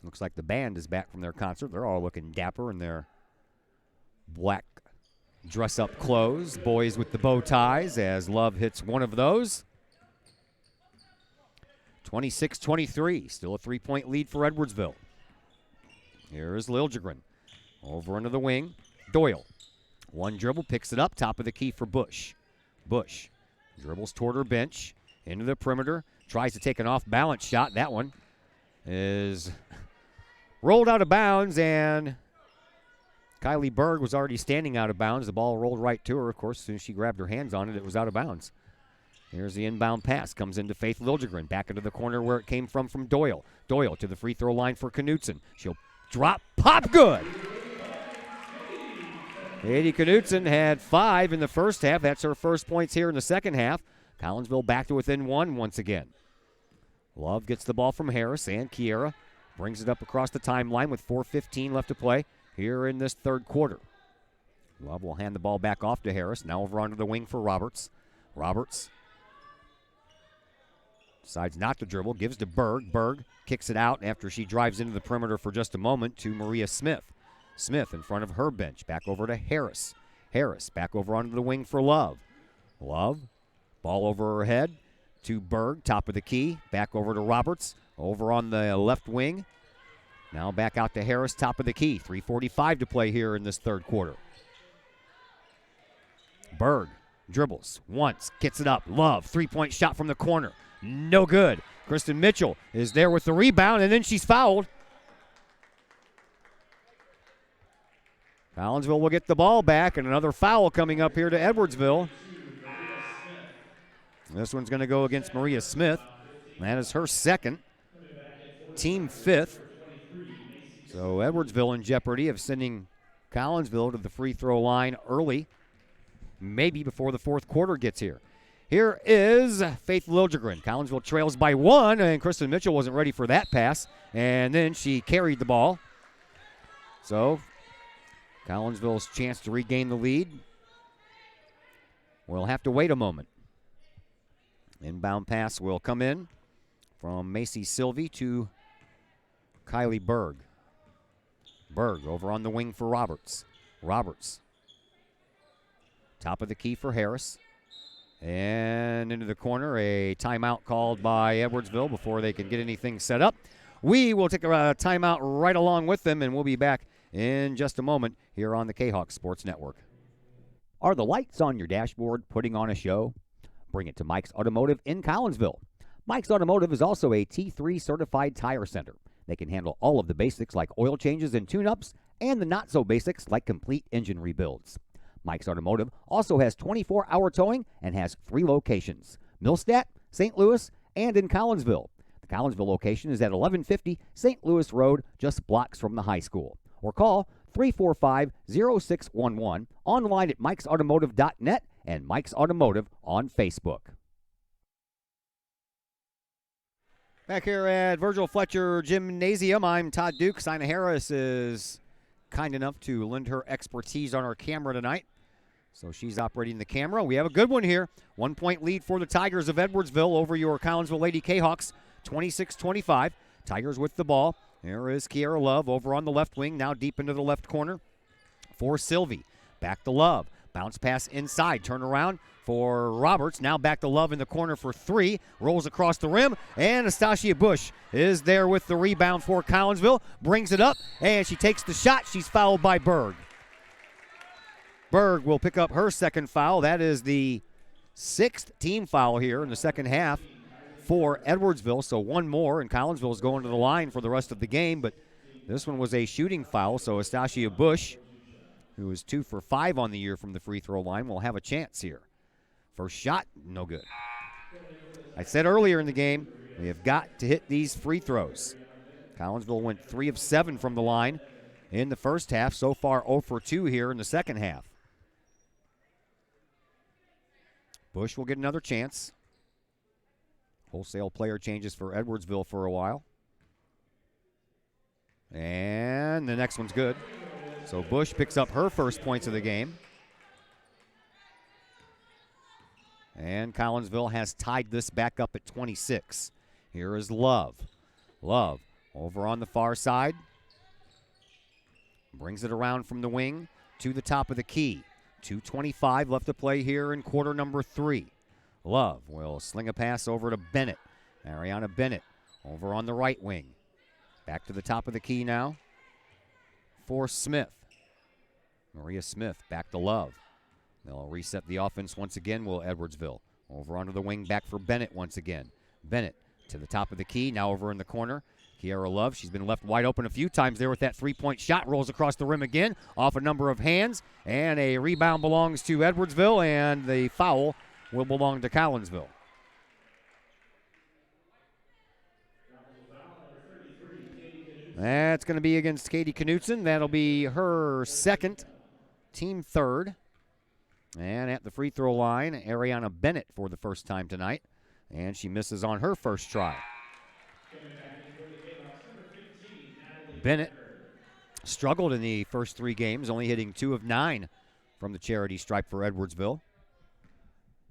Looks like the band is back from their concert. They're all looking dapper in their black dress-up clothes. Boys with the bow ties as Love hits one of those. 26-23, still a 3-point lead for Edwardsville. Here is Liljegren. Over into the wing, Doyle. One dribble, picks it up, top of the key for Bush. Bush dribbles toward her bench, into the perimeter, tries to take an off-balance shot. That one is rolled out of bounds, and Kylie Berg was already standing out of bounds. The ball rolled right to her. Of course, as soon as she grabbed her hands on it, it was out of bounds. Here's the inbound pass. Comes into Faith Liljegren. Back into the corner where it came from Doyle. Doyle to the free throw line for Knutson. She'll drop, pop, good. Katie Knutson had 5 in the first half. That's her first points here in the second half. Collinsville back to within 1 once again. Love gets the ball from Harris, and Kiera brings it up across the timeline with 4:15 left to play here in this third quarter. Love will hand the ball back off to Harris. Now over onto the wing for Roberts. Roberts decides not to dribble, gives to Berg. Berg kicks it out after she drives into the perimeter for just a moment to Maria Smith. Smith in front of her bench. Back over to Harris. Harris back over onto the wing for Love. Love, ball over her head to Berg, top of the key. Back over to Roberts, over on the left wing. Now back out to Harris, top of the key. 3:45 to play here in this third quarter. Berg dribbles once, gets it up. Love, three-point shot from the corner. No good. Kristen Mitchell is there with the rebound, and then she's fouled. Collinsville will get the ball back, and another foul coming up here to Edwardsville. This one's going to go against Maria Smith. That is her second, team 5th. So Edwardsville in jeopardy of sending Collinsville to the free throw line early, maybe before the fourth quarter gets here. Here is Faith Liljegren. Collinsville trails by 1, and Kristen Mitchell wasn't ready for that pass, and then she carried the ball. So Collinsville's chance to regain the lead. We'll have to wait a moment. Inbound pass will come in from Macy Sylvie to Kylie Berg. Berg over on the wing for Roberts. Roberts. Top of the key for Harris. And into the corner, a timeout called by Edwardsville before they can get anything set up. We will take a timeout right along with them, and we'll be back in just a moment here on the Kahok Sports Network. Are the lights on your dashboard putting on a show? Bring it to Mike's Automotive in Collinsville. Mike's Automotive is also a T3 certified tire center. They can handle all of the basics like oil changes and tune-ups, and the not-so-basics like complete engine rebuilds. Mike's Automotive also has 24-hour towing and has 3 locations: Millstadt, St. Louis, and in Collinsville. The Collinsville location is at 1150 St. Louis Road, just blocks from the high school. Or call 345-0611, online at mikesautomotive.net and Mike's Automotive on Facebook. Back here at Virgil Fletcher Gymnasium, I'm Todd Duke. Sina Harris is kind enough to lend her expertise on our camera tonight. So she's operating the camera. We have a good one here. 1-point lead for the Tigers of Edwardsville over your Collinsville Lady Kahawks, 26-25. Tigers with the ball. There is Kiara Love over on the left wing, now deep into the left corner for Sylvie. Back to Love. Bounce pass inside. Turn around for Roberts. Now back to Love in the corner for 3. Rolls across the rim. And Anastasia Bush is there with the rebound for Collinsville. Brings it up, and she takes the shot. She's fouled by Berg. Berg will pick up her second foul. That is the 6th team foul here in the second half for Edwardsville. So one more, and Collinsville is going to the line for the rest of the game. But this one was a shooting foul, so Anastasia Bush, who is 2 for 5 on the year from the free throw line, will have a chance here. First shot, no good. I said earlier in the game, we have got to hit these free throws. Collinsville went 3 of 7 from the line in the first half. So far 0 for 2 here in the second half. Bush will get another chance. Wholesale player changes for Edwardsville for a while. And the next one's good. So Bush picks up her first points of the game. And Collinsville has tied this back up at 26. Here is Love. Love over on the far side. Brings it around from the wing to the top of the key. 2:25 left to play here in quarter number 3. Love will sling a pass over to Bennett. Ariana Bennett over on the right wing. Back to the top of the key now for Smith. Maria Smith back to Love. They'll reset the offense once again, will Edwardsville. Over onto the wing, back for Bennett once again. Bennett to the top of the key, now over in the corner. Kiara Love, she's been left wide open a few times there with that three-point shot. Rolls across the rim again, off a number of hands. And a rebound belongs to Edwardsville, and the foul will belong to Collinsville. That's going to be against Katie Knutson. That'll be her second, team third. And at the free throw line, Ariana Bennett for the first time tonight. And she misses on her first try. Bennett struggled in the first 3 games, only hitting 2 of 9 from the charity stripe for Edwardsville.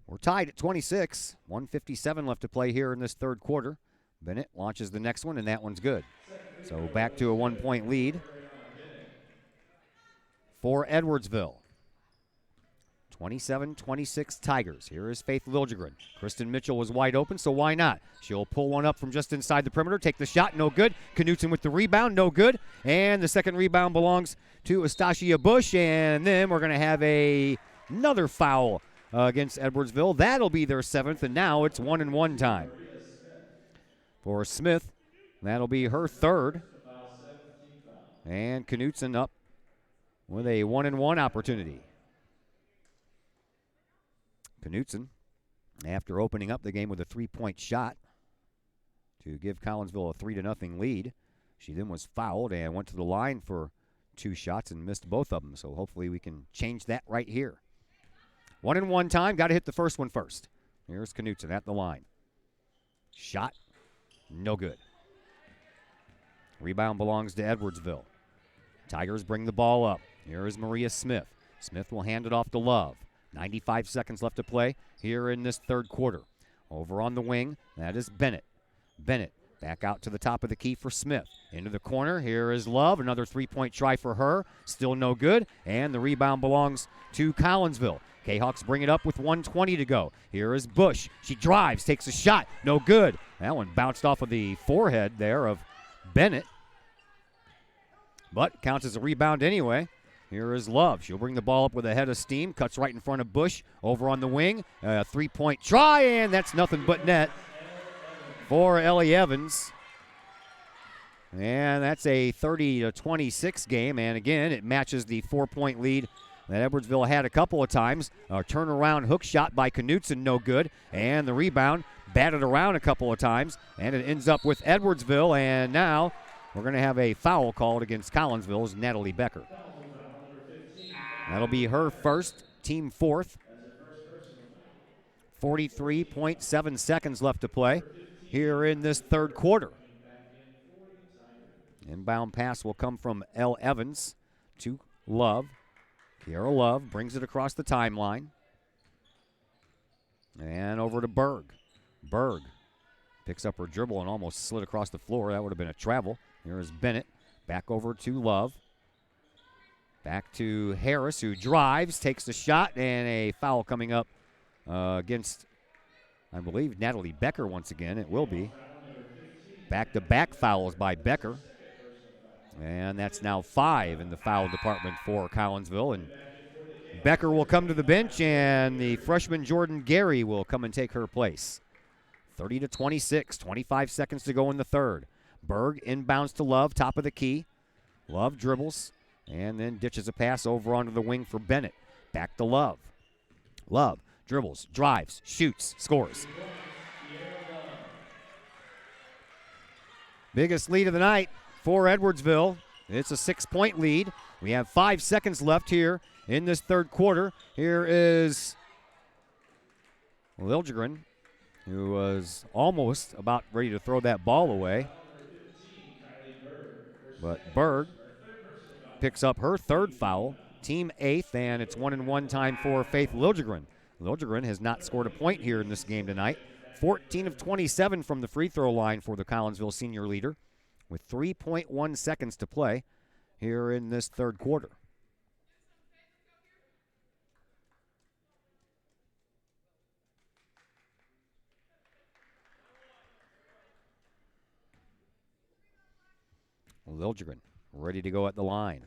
We're tied at 26. 1:57 left to play here in this third quarter. Bennett launches the next one, and that one's good. So back to a 1-point lead for Edwardsville. 27-26 Tigers. Here is Faith Liljegren. Kristen Mitchell was wide open, so why not? She'll pull one up from just inside the perimeter, take the shot, no good. Knutson with the rebound, no good. And the second rebound belongs to Anastasia Bush, and then we're going to have another foul against Edwardsville. That'll be their 7th, and now it's 1-and-1 time. For Smith, that'll be her 3rd. And Knutson up with a 1-and-1 opportunity. Knutson, after opening up the game with a 3-point shot to give Collinsville a 3-0 lead, she then was fouled and went to the line for 2 shots and missed both of them. So hopefully we can change that right here. 1-and-1 time. Got to hit the first one first. Here's Knutson at the line. Shot. No good. Rebound belongs to Edwardsville. Tigers bring the ball up. Here is Maria Smith. Smith will hand it off to Love. 95 seconds left to play here in this third quarter. Over on the wing, that is Bennett. Bennett back out to the top of the key for Smith. Into the corner, here is Love. Another 3-point try for her. Still no good. And the rebound belongs to Collinsville. Kahawks bring it up with 1:20 to go. Here is Bush. She drives, takes a shot. No good. That one bounced off of the forehead there of Bennett. But counts as a rebound anyway. Here is Love. She'll bring the ball up with a head of steam. Cuts right in front of Bush. Over on the wing. A 3-point try, and that's nothing but net for Ellie Evans. And that's a 30-26 game. And again, it matches the 4-point lead that Edwardsville had a couple of times. A turnaround hook shot by Knutson, no good. And the rebound batted around a couple of times, and it ends up with Edwardsville. And now we're going to have a foul called against Collinsville's Natalie Becker. That'll be her first, team fourth. 43.7 seconds left to play here in this third quarter. Inbound pass will come from L. Evans to Love. Kiara Love brings it across the timeline. And over to Berg. Berg picks up her dribble and almost slid across the floor. That would have been a travel. Here is Bennett. Back over to Love. Back to Harris, who drives, takes the shot, and a foul coming up against, I believe, Natalie Becker once again. It will be. Back-to-back fouls by Becker. And that's now 5 in the foul department for Collinsville. And Becker will come to the bench, and the freshman Jordan Gary will come and take her place. 30-26, 25 seconds to go in the third. Berg inbounds to Love, top of the key. Love dribbles, and then ditches a pass over onto the wing for Bennett. Back to Love. Love dribbles, drives, shoots, scores. Biggest lead of the night for Edwardsville. It's a 6-point lead. We have 5 seconds left here in this third quarter. Here is Liljegren, who was almost about ready to throw that ball away. But Berg picks up her third foul, team 8th, and it's 1-and-1 time for Faith Liljegren. Liljegren has not scored a point here in this game tonight. 14 of 27 from the free throw line for the Collinsville senior leader, with 3.1 seconds to play here in this third quarter. Liljegren ready to go at the line.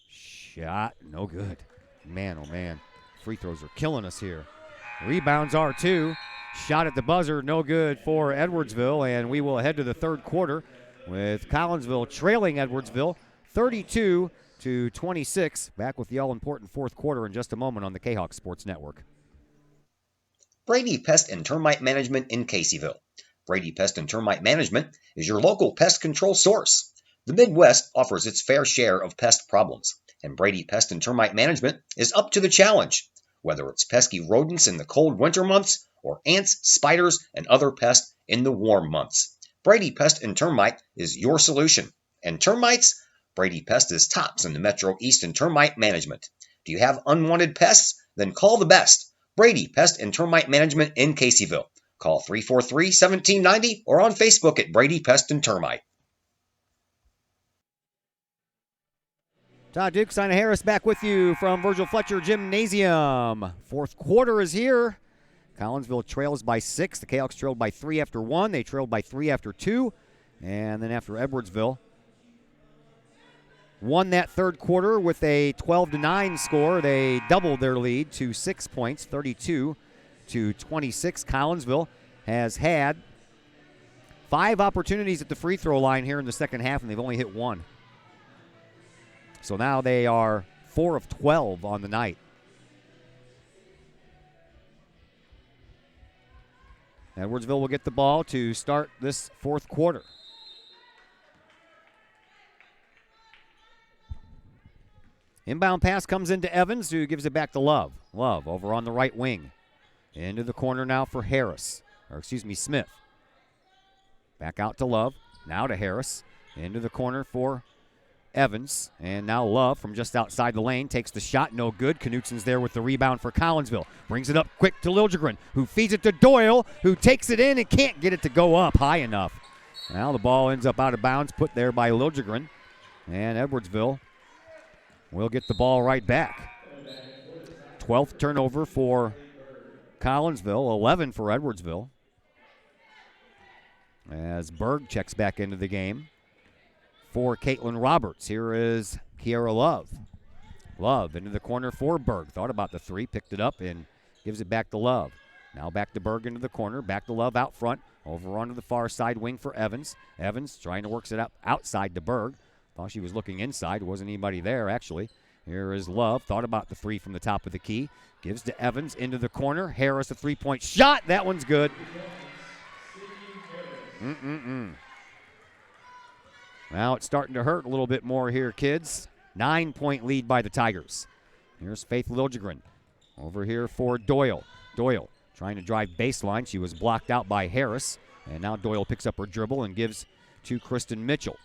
Shot, no good. Man, oh man, free throws are killing us here. Rebounds are too. Shot at the buzzer, no good for Edwardsville, and we will head to the third quarter with Collinsville trailing Edwardsville 32-26. Back with the all-important fourth quarter in just a moment on the Kahok Sports Network. Brady Pest and Termite Management in Caseyville. Brady Pest and Termite Management is your local pest control source. The Midwest offers its fair share of pest problems, and Brady Pest and Termite Management is up to the challenge. Whether it's pesky rodents in the cold winter months or ants, spiders, and other pests in the warm months, Brady Pest and Termite is your solution. And termites? Brady Pest is tops in the Metro East in termite management. Do you have unwanted pests? Then call the best. Brady Pest and Termite Management in Caseyville. Call 343-1790 or on Facebook at Brady Pest and Termite. Todd Duke, Sina Harris back with you from Virgil Fletcher Gymnasium. Fourth quarter is here. Collinsville trails by 6. The Kahoks trailed by 3 after 1. They trailed by 3 after 2. And then after Edwardsville won that third quarter with a 12-9 score, they doubled their lead to 6 points, 32-26. Collinsville has had 5 opportunities at the free throw line here in the second half, and they've only hit 1. So now they are 4 of 12 on the night. Edwardsville will get the ball to start this fourth quarter. Inbound pass comes into Evans, who gives it back to Love. Love over on the right wing. Into the corner now for Smith. Back out to Love. Now to Harris. Into the corner for Evans. And now Love from just outside the lane takes the shot. No good. Knutson's there with the rebound for Collinsville. Brings it up quick to Liljegren, who feeds it to Doyle, who takes it in and can't get it to go up high enough. Now the ball ends up out of bounds, put there by Liljegren. And Edwardsville will get the ball right back. 12th turnover for Collinsville, 11 for Edwardsville. As Berg checks back into the game for Caitlin Roberts. Here is Kiara Love. Love into the corner for Berg. Thought about the three, picked it up and gives it back to Love. Now back to Berg into the corner, back to Love out front, over onto the far side wing for Evans. Evans trying to work it up outside to Berg. Thought she was looking inside. Wasn't anybody there, actually. Here is Love. Thought about the three from the top of the key. Gives to Evans into the corner. Harris, a three-point shot. That one's good. Now it's starting to hurt a little bit more here, kids. 9-point lead by the Tigers. Here's Faith Liljegren. Over here for Doyle. Doyle trying to drive baseline. She was blocked out by Harris. And now Doyle picks up her dribble and gives to Kristen Mitchell.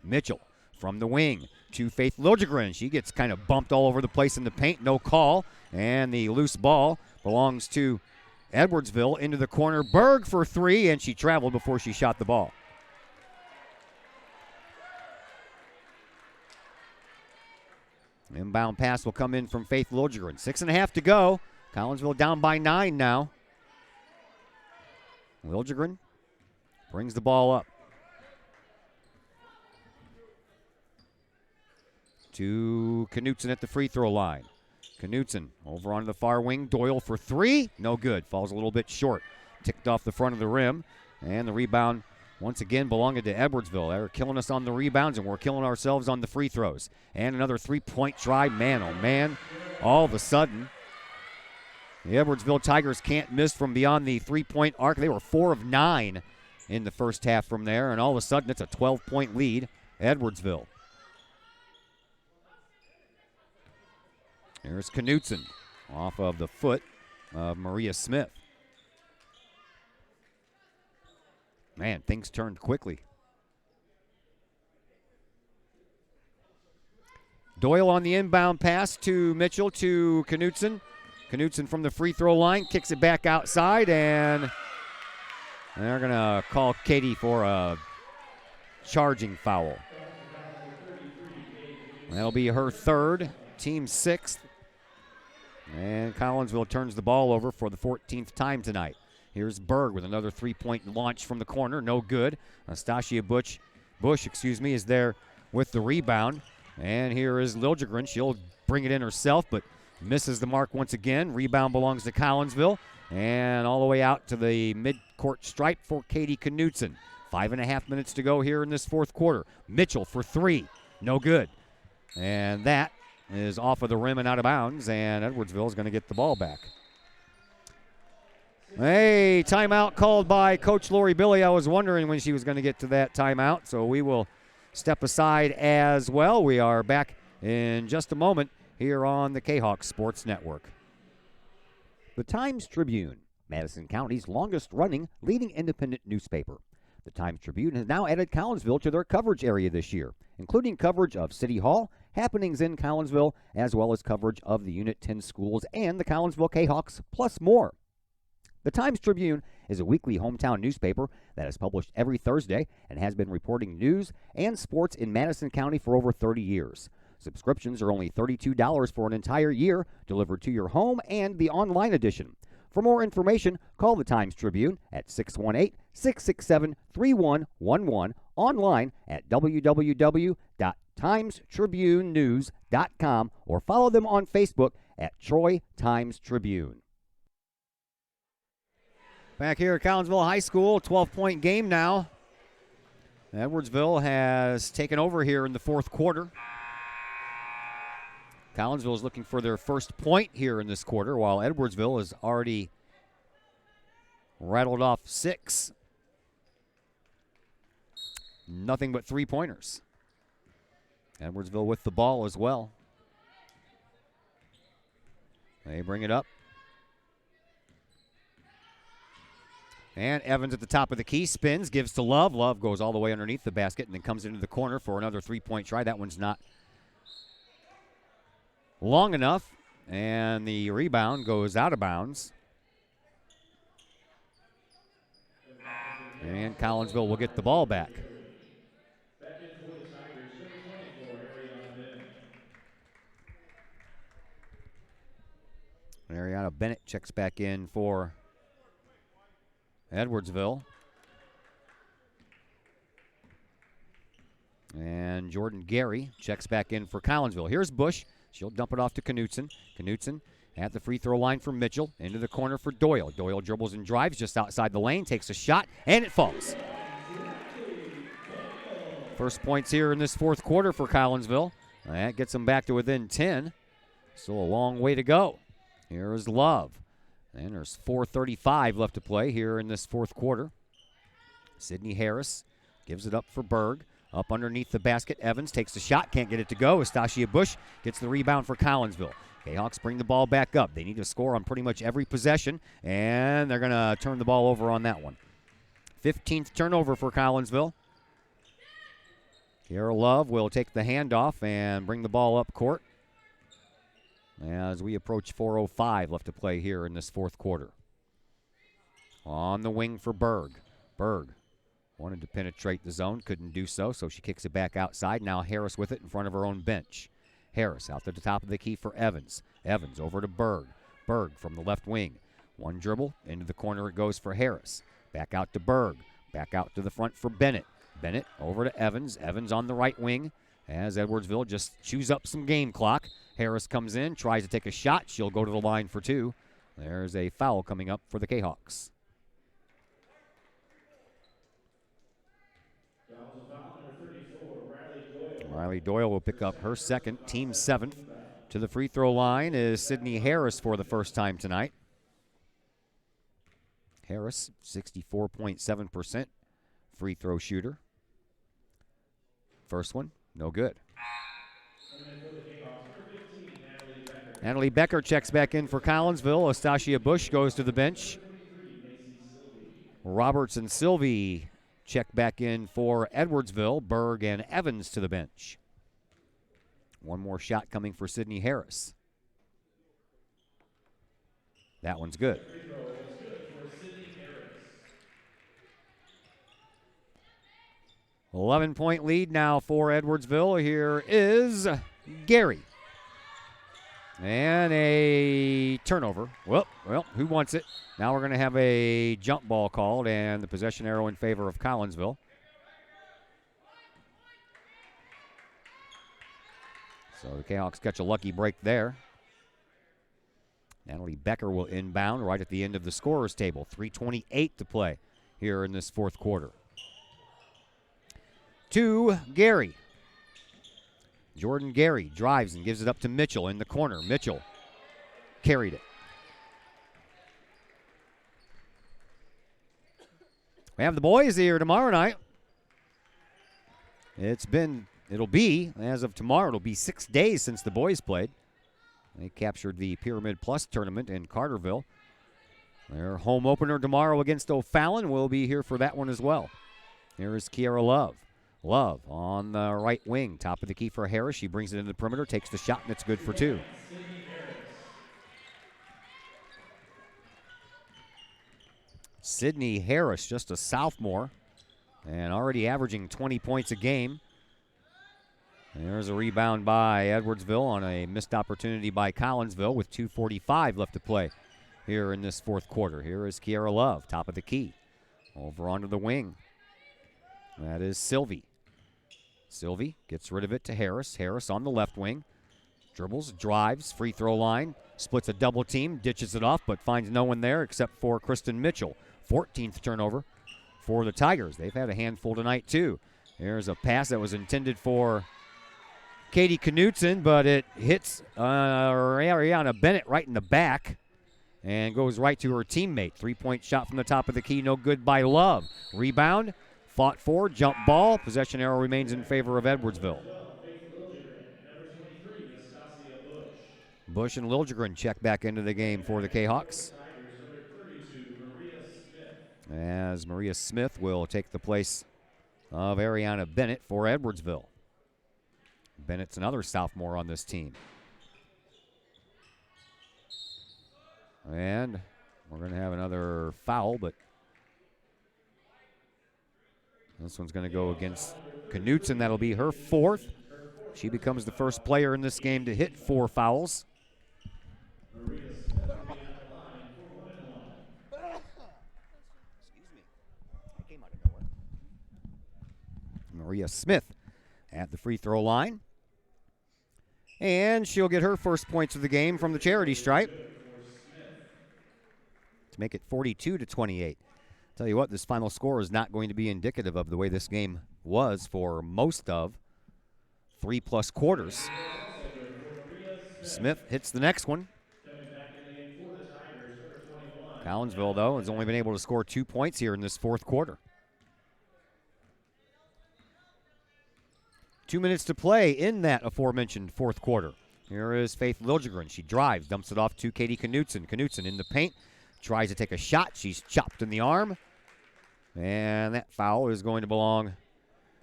Mitchell from the wing to Faith Liljegren. She gets kind of bumped all over the place in the paint. No call. And the loose ball belongs to Edwardsville into the corner. Berg for three, and she traveled before she shot the ball. Inbound pass will come in from Faith Liljegren. 6.5 to go. Collinsville down by 9 now. Liljegren brings the ball up to Knutson at the free throw line. Knutson over on the far wing. Doyle for three. No good. Falls a little bit short. Ticked off the front of the rim. And the rebound once again belonging to Edwardsville. They're killing us on the rebounds, and we're killing ourselves on the free throws. And another three-point try. Man, oh man. All of a sudden, the Edwardsville Tigers can't miss from beyond the three-point arc. They were 4 of 9 in the first half from there, and all of a sudden it's a 12-point lead, Edwardsville. Here's Knutson off of the foot of Maria Smith. Man, things turned quickly. Doyle on the inbound pass to Mitchell to Knutson. Knutson from the free throw line kicks it back outside, and they're going to call Katie for a charging foul. That'll be her third, team sixth. And Collinsville turns the ball over for the 14th time tonight. Here's Berg with another three-point launch from the corner. No good. Anastasia Bush is there with the rebound. And here is Liljegren. She'll bring it in herself, but misses the mark once again. Rebound belongs to Collinsville. And all the way out to the mid-court stripe for Katie Knutson. 5.5 minutes to go here in this fourth quarter. Mitchell for three. No good. And that is off of the rim and out of bounds, and Edwardsville is going to get the ball back. Hey, timeout called by Coach Lori Billy. I was wondering when she was going to get to that timeout, so we will step aside as well. We are back in just a moment here on the Kahok Sports Network. The Times-Tribune, Madison County's longest-running leading independent newspaper. The Times-Tribune has now added Collinsville to their coverage area this year, including coverage of City Hall, happenings in Collinsville, as well as coverage of the Unit 10 schools and the Collinsville Kahawks, plus more. The Times-Tribune is a weekly hometown newspaper that is published every Thursday and has been reporting news and sports in Madison County for over 30 years. Subscriptions are only $32 for an entire year, delivered to your home and the online edition. For more information, call the Times-Tribune at 618-667-3111, online at www.timestribunenews.com, or follow them on Facebook at Troy Times-Tribune. Back here at Collinsville High School, 12-point game now. Edwardsville has taken over here in the fourth quarter. Collinsville is looking for their first point here in this quarter, while Edwardsville has already rattled off 6. Nothing but three-pointers. Edwardsville with the ball as well. They bring it up. And Evans at the top of the key, spins, gives to Love. Love goes all the way underneath the basket and then comes into the corner for another three-point try. That one's not long enough, and the rebound goes out of bounds. And Collinsville will get the ball back. Ariana Bennett checks back in for Edwardsville. And Jordan Gary checks back in for Collinsville. Here's Bush. She'll dump it off to Knutson. Knutson at the free throw line for Mitchell. Into the corner for Doyle. Doyle dribbles and drives just outside the lane. Takes a shot, and it falls. First points here in this fourth quarter for Collinsville. That gets them back to within 10. Still a long way to go. Here is Love. And there's 4:35 left to play here in this fourth quarter. Sydney Harris gives it up for Berg. Up underneath the basket, Evans takes the shot, can't get it to go. Astasia Bush gets the rebound for Collinsville. Kahawks bring the ball back up. They need to score on pretty much every possession, and they're going to turn the ball over on that one. 15th turnover for Collinsville. Kiara Love will take the handoff and bring the ball up court as we approach 4:05 left to play here in this fourth quarter. On the wing for Berg. Berg wanted to penetrate the zone, couldn't do so, so she kicks it back outside. Now Harris with it in front of her own bench. Harris out to the top of the key for Evans. Evans over to Berg. Berg from the left wing. One dribble, into the corner it goes for Harris. Back out to Berg. Back out to the front for Bennett. Bennett over to Evans. Evans on the right wing as Edwardsville just chews up some game clock. Harris comes in, tries to take a shot. She'll go to the line for two. There's a foul coming up for the Kahawks. Riley Doyle will pick up her second, team seventh. To the free throw line is Sydney Harris for the first time tonight. Harris, 64.7% free throw shooter. First one, no good. Natalie Becker checks back in for Collinsville. Astasia Bush goes to the bench. Roberts and Sylvie check back in for Edwardsville. Berg and Evans to the bench. One more shot coming for Sydney Harris. That one's good. 11-point lead now for Edwardsville. Here is Gary. And a turnover. Well, who wants it? Now we're going to have a jump ball called and the possession arrow in favor of Collinsville. So the Kahawks catch a lucky break there. Natalie Becker will inbound right at the end of the scorer's table. 3:28 to play here in this fourth quarter. To Gary. Jordan Gary drives and gives it up to Mitchell in the corner. Mitchell carried it. We have the boys here tomorrow night. It'll be, as of tomorrow, it'll be 6 days since the boys played. They captured the Pyramid Plus tournament in Carterville. Their home opener tomorrow against O'Fallon. Will be here for that one as well. Here is Kiara Love. Love on the right wing. Top of the key for Harris. She brings it into the perimeter, takes the shot, and it's good for two. Sydney Harris, just a sophomore, and already averaging 20 points a game. And there's a rebound by Edwardsville on a missed opportunity by Collinsville with 2:45 left to play here in this fourth quarter. Here is Kiara Love, top of the key. Over onto the wing. That is Sylvie. Sylvie gets rid of it to Harris. Harris on the left wing. Dribbles, drives, free throw line. Splits a double team, ditches it off, but finds no one there except for Kristen Mitchell. 14th turnover for the Tigers. They've had a handful tonight, too. There's a pass that was intended for Katie Knutson, but it hits Ariana Bennett right in the back and goes right to her teammate. 3-point shot from the top of the key, no good by Love. Rebound, fought for, jump ball. Possession arrow remains in favor of Edwardsville. Bush and Liljegren check back into the game for the Kahawks, as Maria Smith will take the place of Ariana Bennett for Edwardsville. Bennett's another sophomore on this team. And we're going to have another foul, but this one's going to go against Knutson. That'll be her fourth. She becomes the first player in this game to hit 4 fouls. Maria Smith at the free throw line. And she'll get her first points of the game from the charity stripe to make it 42-28. Tell you what, this final score is not going to be indicative of the way this game was for most of 3+ quarters. Smith hits the next one. Collinsville, though, has only been able to score 2 points here in this fourth quarter. 2 minutes to play in that aforementioned fourth quarter. Here is Faith Liljegren. She drives, dumps it off to Katie Knutson. Knutson in the paint, tries to take a shot. She's chopped in the arm. And that foul is going to belong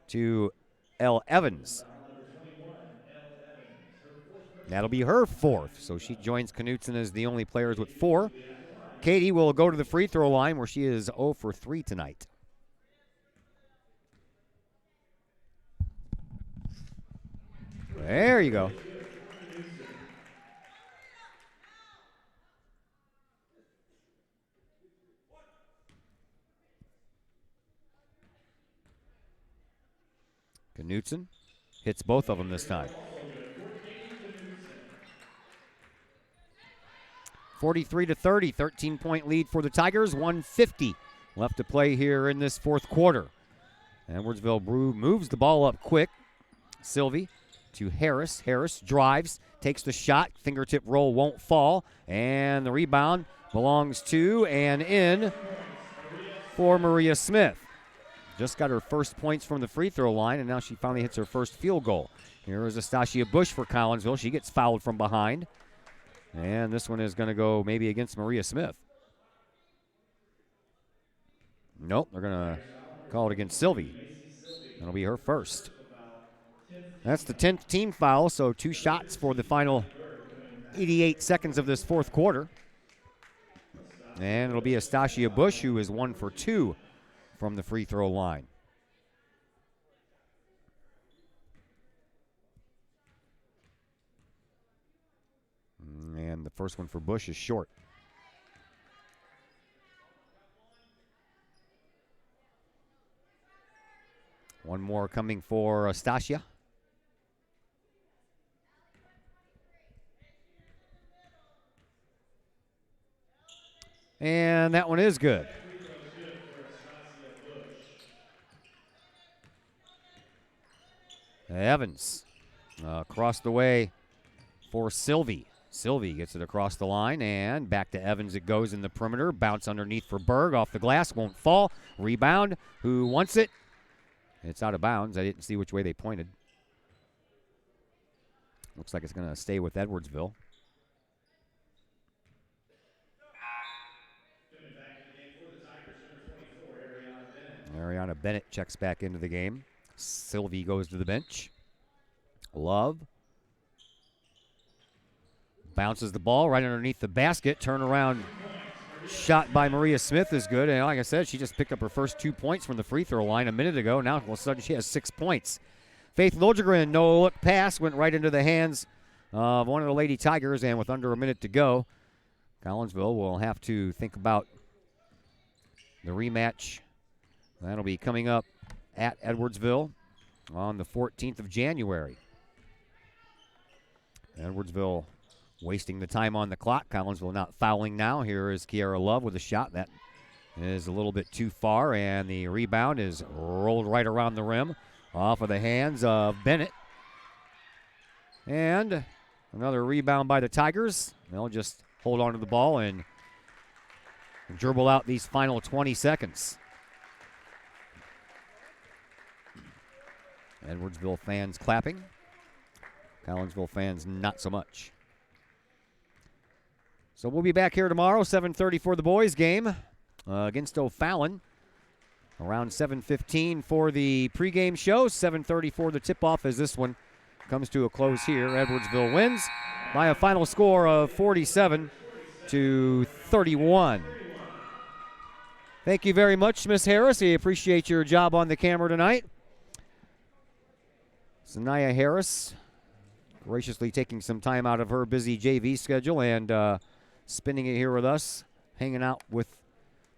to Elle Evans. That'll be her fourth, so she joins Knutson as the only players with 4. Katie will go to the free throw line where she is 0 for 3 tonight. There you go. Knutson hits both of them this time. 43-30, 13-point lead for the Tigers. 1:50 left to play here in this fourth quarter. Edwardsville moves the ball up quick. Sylvie to Harris. Harris drives, takes the shot. Fingertip roll won't fall. And the rebound belongs to and in for Maria Smith. Just got her first points from the free throw line, and now she finally hits her first field goal. Here is Astasia Bush for Collinsville. She gets fouled from behind. And this one is going to go maybe against Maria Smith. Nope, they're going to call it against Sylvie. That'll be her first. That's the 10th team foul, so 2 shots for the final 88 seconds of this fourth quarter. And it'll be Astasia Bush, who is 1 for 2 from the free throw line. And the first one for Bush is short. One more coming for Astasia. And that one is good. Evans across the way for Sylvie. Sylvie gets it across the line, and back to Evans it goes in the perimeter. Bounce underneath for Berg, off the glass, won't fall. Rebound, who wants it? It's out of bounds. I didn't see which way they pointed. Looks like it's going to stay with Edwardsville. Ariana Bennett checks back into the game. Sylvie goes to the bench. Love bounces the ball right underneath the basket. Turnaround shot by Maria Smith is good. And like I said, she just picked up her first 2 points from the free throw line a minute ago. Now all of a sudden she has 6 points. Faith Liljegren, no look pass, went right into the hands of one of the Lady Tigers. And with under a minute to go, Collinsville will have to think about the rematch. That'll be coming up at Edwardsville on the 14th of January. Edwardsville wasting the time on the clock. Collinsville not fouling now. Here is Kiara Love with a shot that is a little bit too far, and the rebound is rolled right around the rim off of the hands of Bennett. And another rebound by the Tigers. They'll just hold on to the ball and dribble out these final 20 seconds. Edwardsville fans clapping. Collinsville fans not so much. So we'll be back here tomorrow, 7:30 for the boys game against O'Fallon. Around 7:15 for the pregame show, 7:30 for the tip-off as this one comes to a close here. Edwardsville wins by a final score of 47-31. Thank you very much, Miss Harris. I appreciate your job on the camera tonight. Sanaya Harris graciously taking some time out of her busy JV schedule and spending it here with us, hanging out with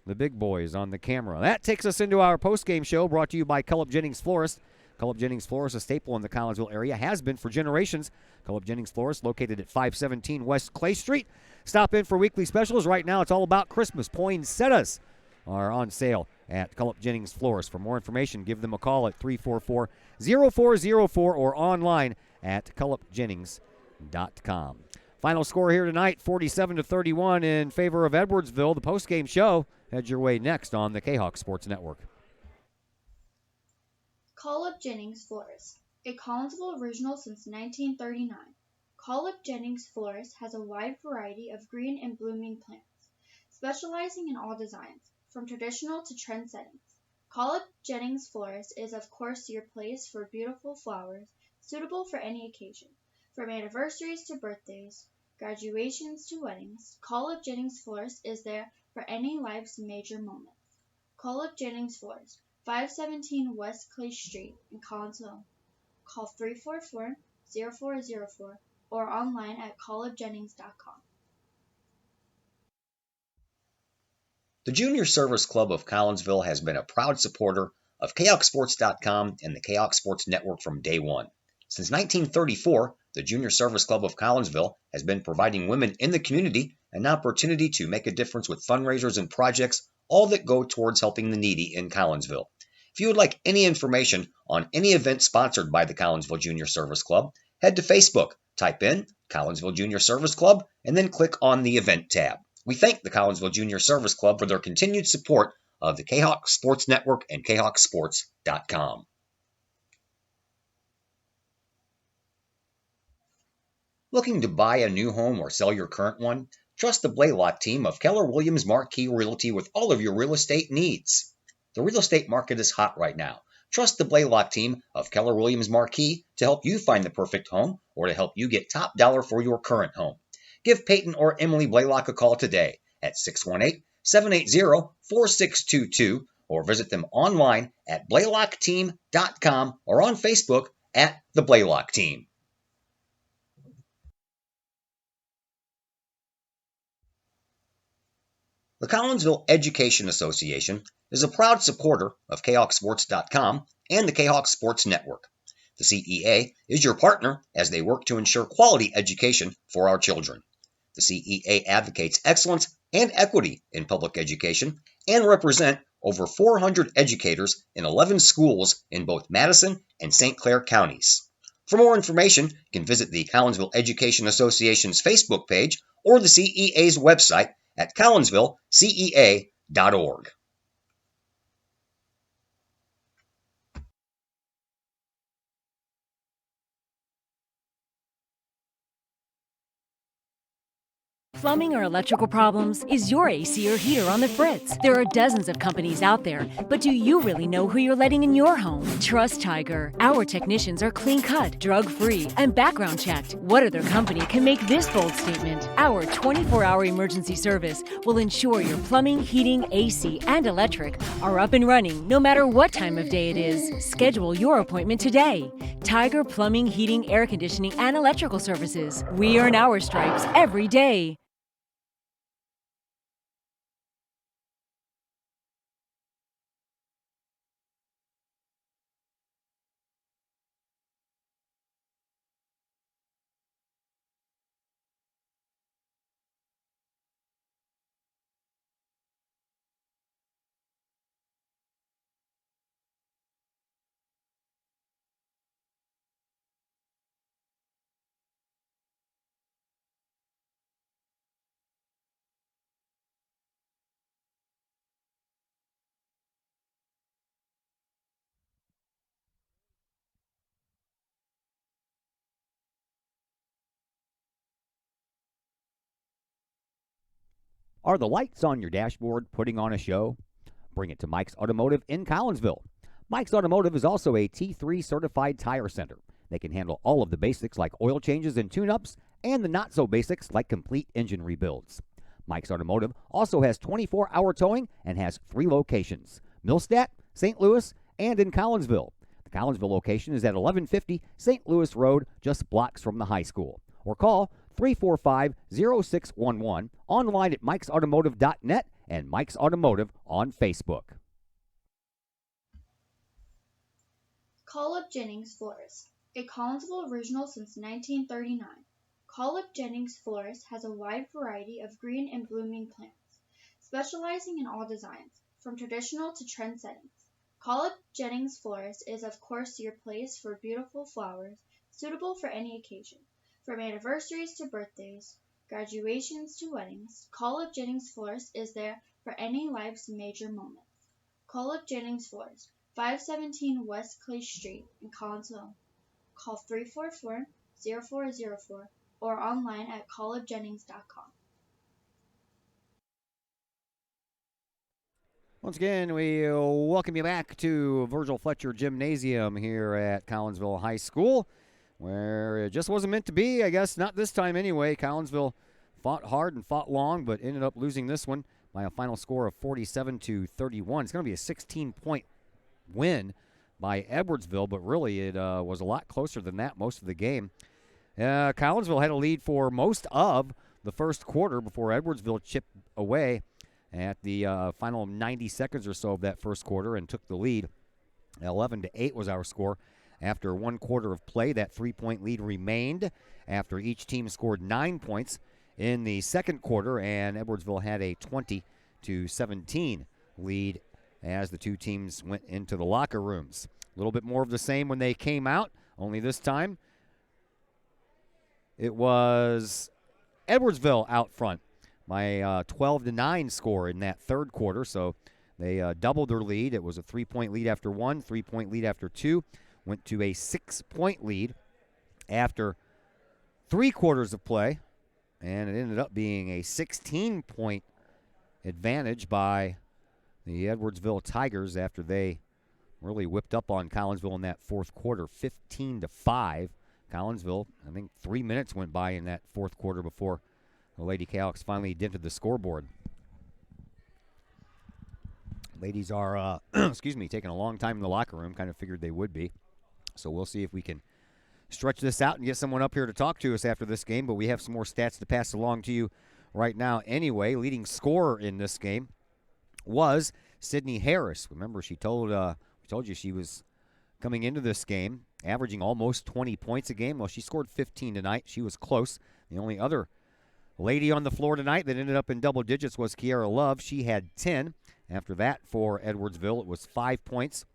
the big boys on the camera. That takes us into our post-game show brought to you by Cullip Jennings Florist. Cullip Jennings Florist, a staple in the Collinsville area, has been for generations. Cullip Jennings Florist, located at 517 West Clay Street. Stop in for weekly specials. Right now, it's all about Christmas. Poinsettias are on sale at Cullip Jennings Florist. For more information, give them a call at 344-0404 or online at cullipjennings.com. Final score here tonight, 47-31 in favor of Edwardsville. The postgame show heads your way next on the Kahok Sports Network. Collinsville Jennings Florist, a Collinsville original since 1939. Collinsville Jennings Florist has a wide variety of green and blooming plants, specializing in all designs, from traditional to trend settings. Collinsville Jennings Florist is of course your place for beautiful flowers, suitable for any occasion. From anniversaries to birthdays, graduations to weddings, Collinsville Jennings Florist is there for any life's major moments. Collinsville Jennings Florist, 517 West Clay Street in Collinsville. Call 344-0404 or online at collinsvillejennings.com. The Junior Service Club of Collinsville has been a proud supporter of KahokSports.com and the Kahok Sports Network from day one. Since 1934, the Junior Service Club of Collinsville has been providing women in the community an opportunity to make a difference with fundraisers and projects, all that go towards helping the needy in Collinsville. If you would like any information on any event sponsored by the Collinsville Junior Service Club, head to Facebook, type in Collinsville Junior Service Club, and then click on the Event tab. We thank the Collinsville Junior Service Club for their continued support of the Kahok Sports Network and KahokSports.com. Looking to buy a new home or sell your current one? Trust the Blaylock team of Keller Williams Marquis Realty with all of your real estate needs. The real estate market is hot right now. Trust the Blaylock team of Keller Williams Marquis to help you find the perfect home or to help you get top dollar for your current home. Give Peyton or Emily Blaylock a call today at 618-780-4622 or visit them online at blaylockteam.com or on Facebook at the Blaylock Team. The Collinsville Education Association is a proud supporter of KahokSports.com and the Kahok Sports Network. The CEA is your partner as they work to ensure quality education for our children. The CEA advocates excellence and equity in public education and represent over 400 educators in 11 schools in both Madison and St. Clair counties. For more information, you can visit the Collinsville Education Association's Facebook page or the CEA's website at collinsvillecea.org. Plumbing or electrical problems? Is your AC or heater on the fritz? There are dozens of companies out there, but do you really know who you're letting in your home? Trust Tiger. Our technicians are clean-cut, drug-free, and background checked. What other company can make this bold statement? Our 24-hour emergency service will ensure your plumbing, heating, AC, and electric are up and running no matter what time of day it is. Schedule your appointment today. Tiger Plumbing, Heating, Air Conditioning, and Electrical Services. We earn our stripes every day. Are the lights on your dashboard putting on a show? Bring it to Mike's Automotive in Collinsville. Mike's Automotive is also a T3 certified tire center. They can handle all of the basics like oil changes and tune-ups and the not-so-basics like complete engine rebuilds. Mike's Automotive also has 24-hour towing and has 3 locations, Millstadt, St. Louis, and in Collinsville. The Collinsville location is at 1150 St. Louis Road, just blocks from the high school. Or call 345-0611, online at mikesautomotive.net and Mike's Automotive on Facebook. Collinsville Jennings Florist, a Collinsville original since 1939. Collinsville Jennings Florist has a wide variety of green and blooming plants, specializing in all designs, from traditional to trend settings. College Jennings Florist is of course your place for beautiful flowers, suitable for any occasion. From anniversaries to birthdays, graduations to weddings, College Jennings Florist is there for any life's major moments. College Jennings Florist, 517 West Clay Street in Collinsville. Call 344-0404 or online at collegejennings.com. Once again, we welcome you back to Virgil Fletcher Gymnasium here at Collinsville High School, where it just wasn't meant to be, I guess, not this time anyway. Collinsville fought hard and fought long, but ended up losing this one by a final score of 47-31. It's going to be a 16-point win by Edwardsville, but really it was a lot closer than that most of the game. Collinsville had a lead for most of the first quarter before Edwardsville chipped away at the final 90 seconds or so of that first quarter and took the lead. 11-8 was our score. After 1 quarter of play, that 3-point lead remained after each team scored 9 points in the second quarter, and Edwardsville had a 20-17 lead as the two teams went into the locker rooms. A little bit more of the same when they came out, only this time it was Edwardsville out front by a 12-9 score in that third quarter, so they doubled their lead. It was a 3-point lead after 1, 3-point lead after 2, went to a 6-point lead after 3 quarters of play, and it ended up being a 16-point advantage by the Edwardsville Tigers after they really whipped up on Collinsville in that fourth quarter, 15-5. Collinsville, I think 3 minutes went by in that fourth quarter before the Lady Kahoks finally dented the scoreboard. Ladies are, taking a long time in the locker room. Kind of figured they would be. So we'll see if we can stretch this out and get someone up here to talk to us after this game. But we have some more stats to pass along to you right now anyway. Leading scorer in this game was Sydney Harris. Remember, we told you she was coming into this game averaging almost 20 points a game. Well, she scored 15 tonight. She was close. The only other lady on the floor tonight that ended up in double digits was Kiara Love. She had 10. After that, for Edwardsville, it was 6 points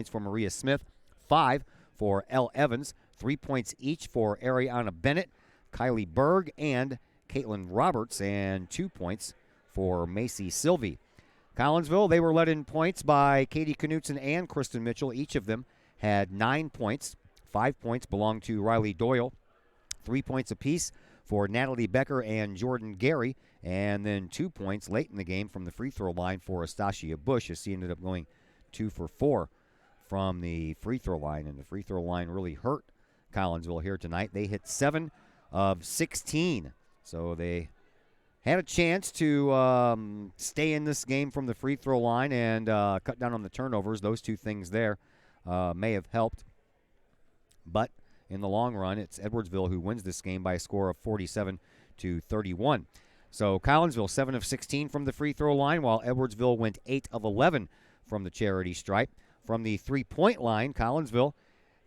for Maria Smith, 5 for Elle Evans, 3 points each for Ariana Bennett, Kylie Berg, and Caitlin Roberts, and 2 points for Macy Sylvie. Collinsville, they were led in points by Katie Knutson and Kristen Mitchell. Each of them had 9 points. 5 points belonged to Riley Doyle, 3 points apiece for Natalie Becker and Jordan Gary, and then 2 points late in the game from the free throw line for Astasia Bush, as she ended up going 2 for 4 from the free throw line, and the free throw line really hurt Collinsville here tonight. They hit 7 of 16, so they had a chance to stay in this game from the free throw line and cut down on the turnovers. Those two things there may have helped, but in the long run, it's Edwardsville who wins this game by a score of 47-31. So Collinsville 7 of 16 from the free throw line, while Edwardsville went 8 of 11 from the charity stripe. From the three-point line, Collinsville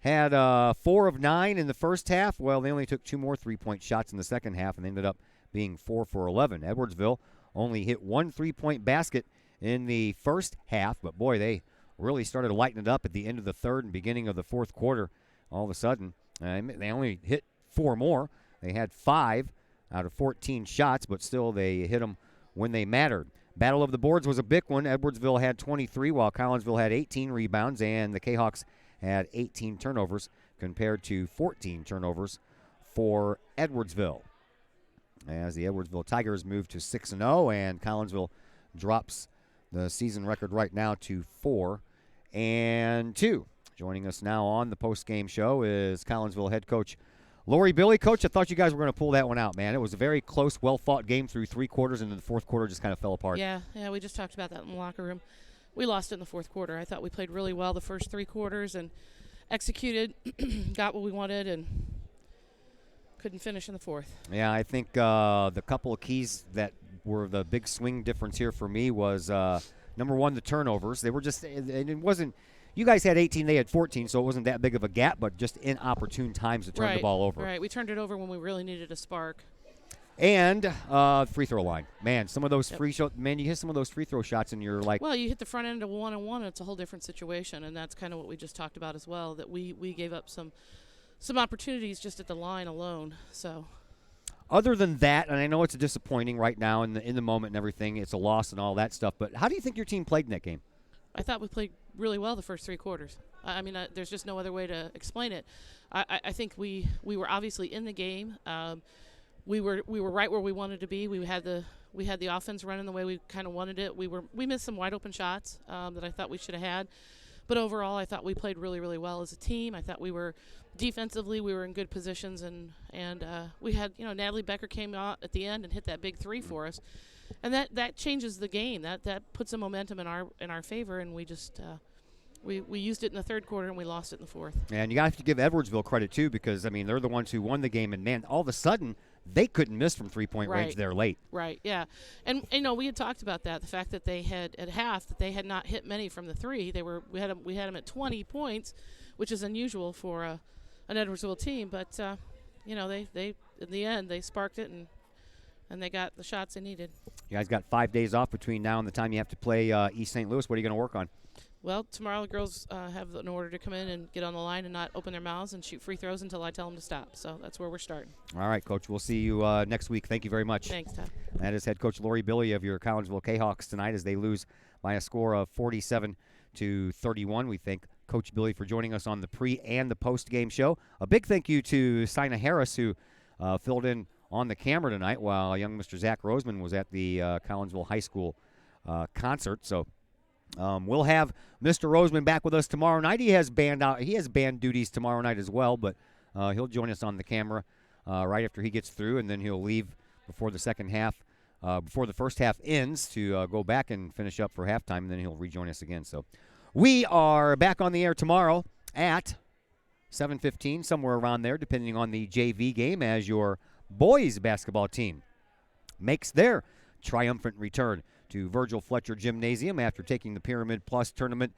had 4 of 9 in the first half. Well, they only took 2 more three-point shots in the second half and ended up being 4 for 11. Edwardsville only hit 1 three-point basket in the first half, but boy, they really started lighting it up at the end of the third and beginning of the fourth quarter. All of a sudden, they only hit 4 more. They had 5 out of 14 shots, but still they hit them when they mattered. Battle of the boards was a big one. Edwardsville had 23, while Collinsville had 18 rebounds, and the Kahawks had 18 turnovers compared to 14 turnovers for Edwardsville. As the Edwardsville Tigers move to 6-0, and Collinsville drops the season record right now to 4-2. Joining us now on the post-game show is Collinsville head coach Lori Billy. Coach, I thought you guys were going to pull that one out, man. It was a very close, well-fought game through 3 quarters, and then the fourth quarter just kind of fell apart. Yeah, we just talked about that in the locker room. We lost it in the fourth quarter. I thought we played really well the first 3 quarters and executed, got what we wanted, and couldn't finish in the fourth. Yeah, I think the couple of keys that were the big swing difference here for me was, number one, the turnovers. They were just – it wasn't – you guys had 18, they had 14, so it wasn't that big of a gap, but just inopportune times to turn the ball over. Right, we turned it over when we really needed a spark. And free throw line. Man, some of those you hit some of those free throw shots and you're like. Well, you hit the front end of 1-on-1, and it's a whole different situation, and that's kind of what we just talked about as well, that we gave up some opportunities just at the line alone. So Other than that, and I know it's disappointing right now in the moment and everything, it's a loss and all that stuff, but how do you think your team played in that game? I thought we played really well the first 3 quarters. I mean, there's just no other way to explain it. I think we were obviously in the game. We were right where we wanted to be. We had the offense running the way we kind of wanted it. We missed some wide open shots that I thought we should have had, but overall I thought we played really, really well as a team. I thought we were defensively we were in good positions, and we had Natalie Becker came out at the end and hit that big 3 for us, and that changes the game. That puts a momentum in our favor, and we just. We used it in the 3rd quarter, and we lost it in the 4th. And you got to give Edwardsville credit, too, because, I mean, they're the ones who won the game. And, man, all of a sudden, they couldn't miss from three-point range there late. Right, yeah. And, we had talked about that, the fact that they had, at half, that they had not hit many from the 3. We had them at 20 points, which is unusual for an Edwardsville team. But, they in the end, they sparked it, and they got the shots they needed. You guys got 5 days off between now and the time you have to play East St. Louis. What are you going to work on? Well, tomorrow the girls have an order to come in and get on the line and not open their mouths and shoot free throws until I tell them to stop. So that's where we're starting. All right, Coach. We'll see you next week. Thank you very much. Thanks, Todd. That is head coach Lori Billy of your Collinsville Kahawks tonight as they lose by a score of 47-31. We thank Coach Billy for joining us on the pre- and the post-game show. A big thank you to Sina Harris, who filled in on the camera tonight while young Mr. Zach Roseman was at the Collinsville High School concert. So we'll have Mr. Roseman back with us tomorrow night. He has band duties tomorrow night as well, but he'll join us on the camera right after he gets through, and then he'll leave before the before the first half ends to go back and finish up for halftime, and then he'll rejoin us again. So we are back on the air tomorrow at 7:15, somewhere around there, depending on the JV game, as your boys basketball team makes their triumphant return to Virgil Fletcher Gymnasium after taking the Pyramid Plus tournament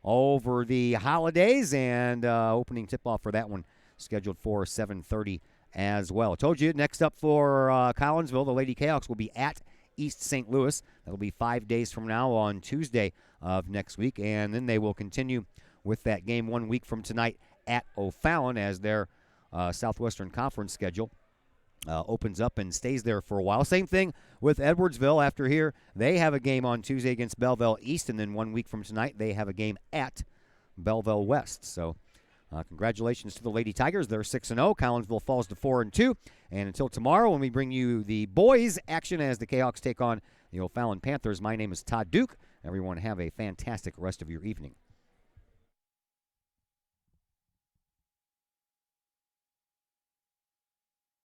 over the holidays, and opening tip-off for that one scheduled for 7:30 as well. I told you, next up for Collinsville, the Lady Kahoks will be at East St. Louis. That'll be 5 days from now on Tuesday of next week, and then they will continue with that game 1 week from tonight at O'Fallon as their Southwestern Conference schedule opens up and stays there for a while. Same thing with Edwardsville. After here, they have a game on Tuesday against Belleville East, and then 1 week from tonight, they have a game at Belleville West. So congratulations to the Lady Tigers. They're 6-0. Collinsville falls to 4-2. And until tomorrow, when we bring you the boys' action as the Kahawks take on the O'Fallon Panthers, my name is Todd Duke. Everyone have a fantastic rest of your evening.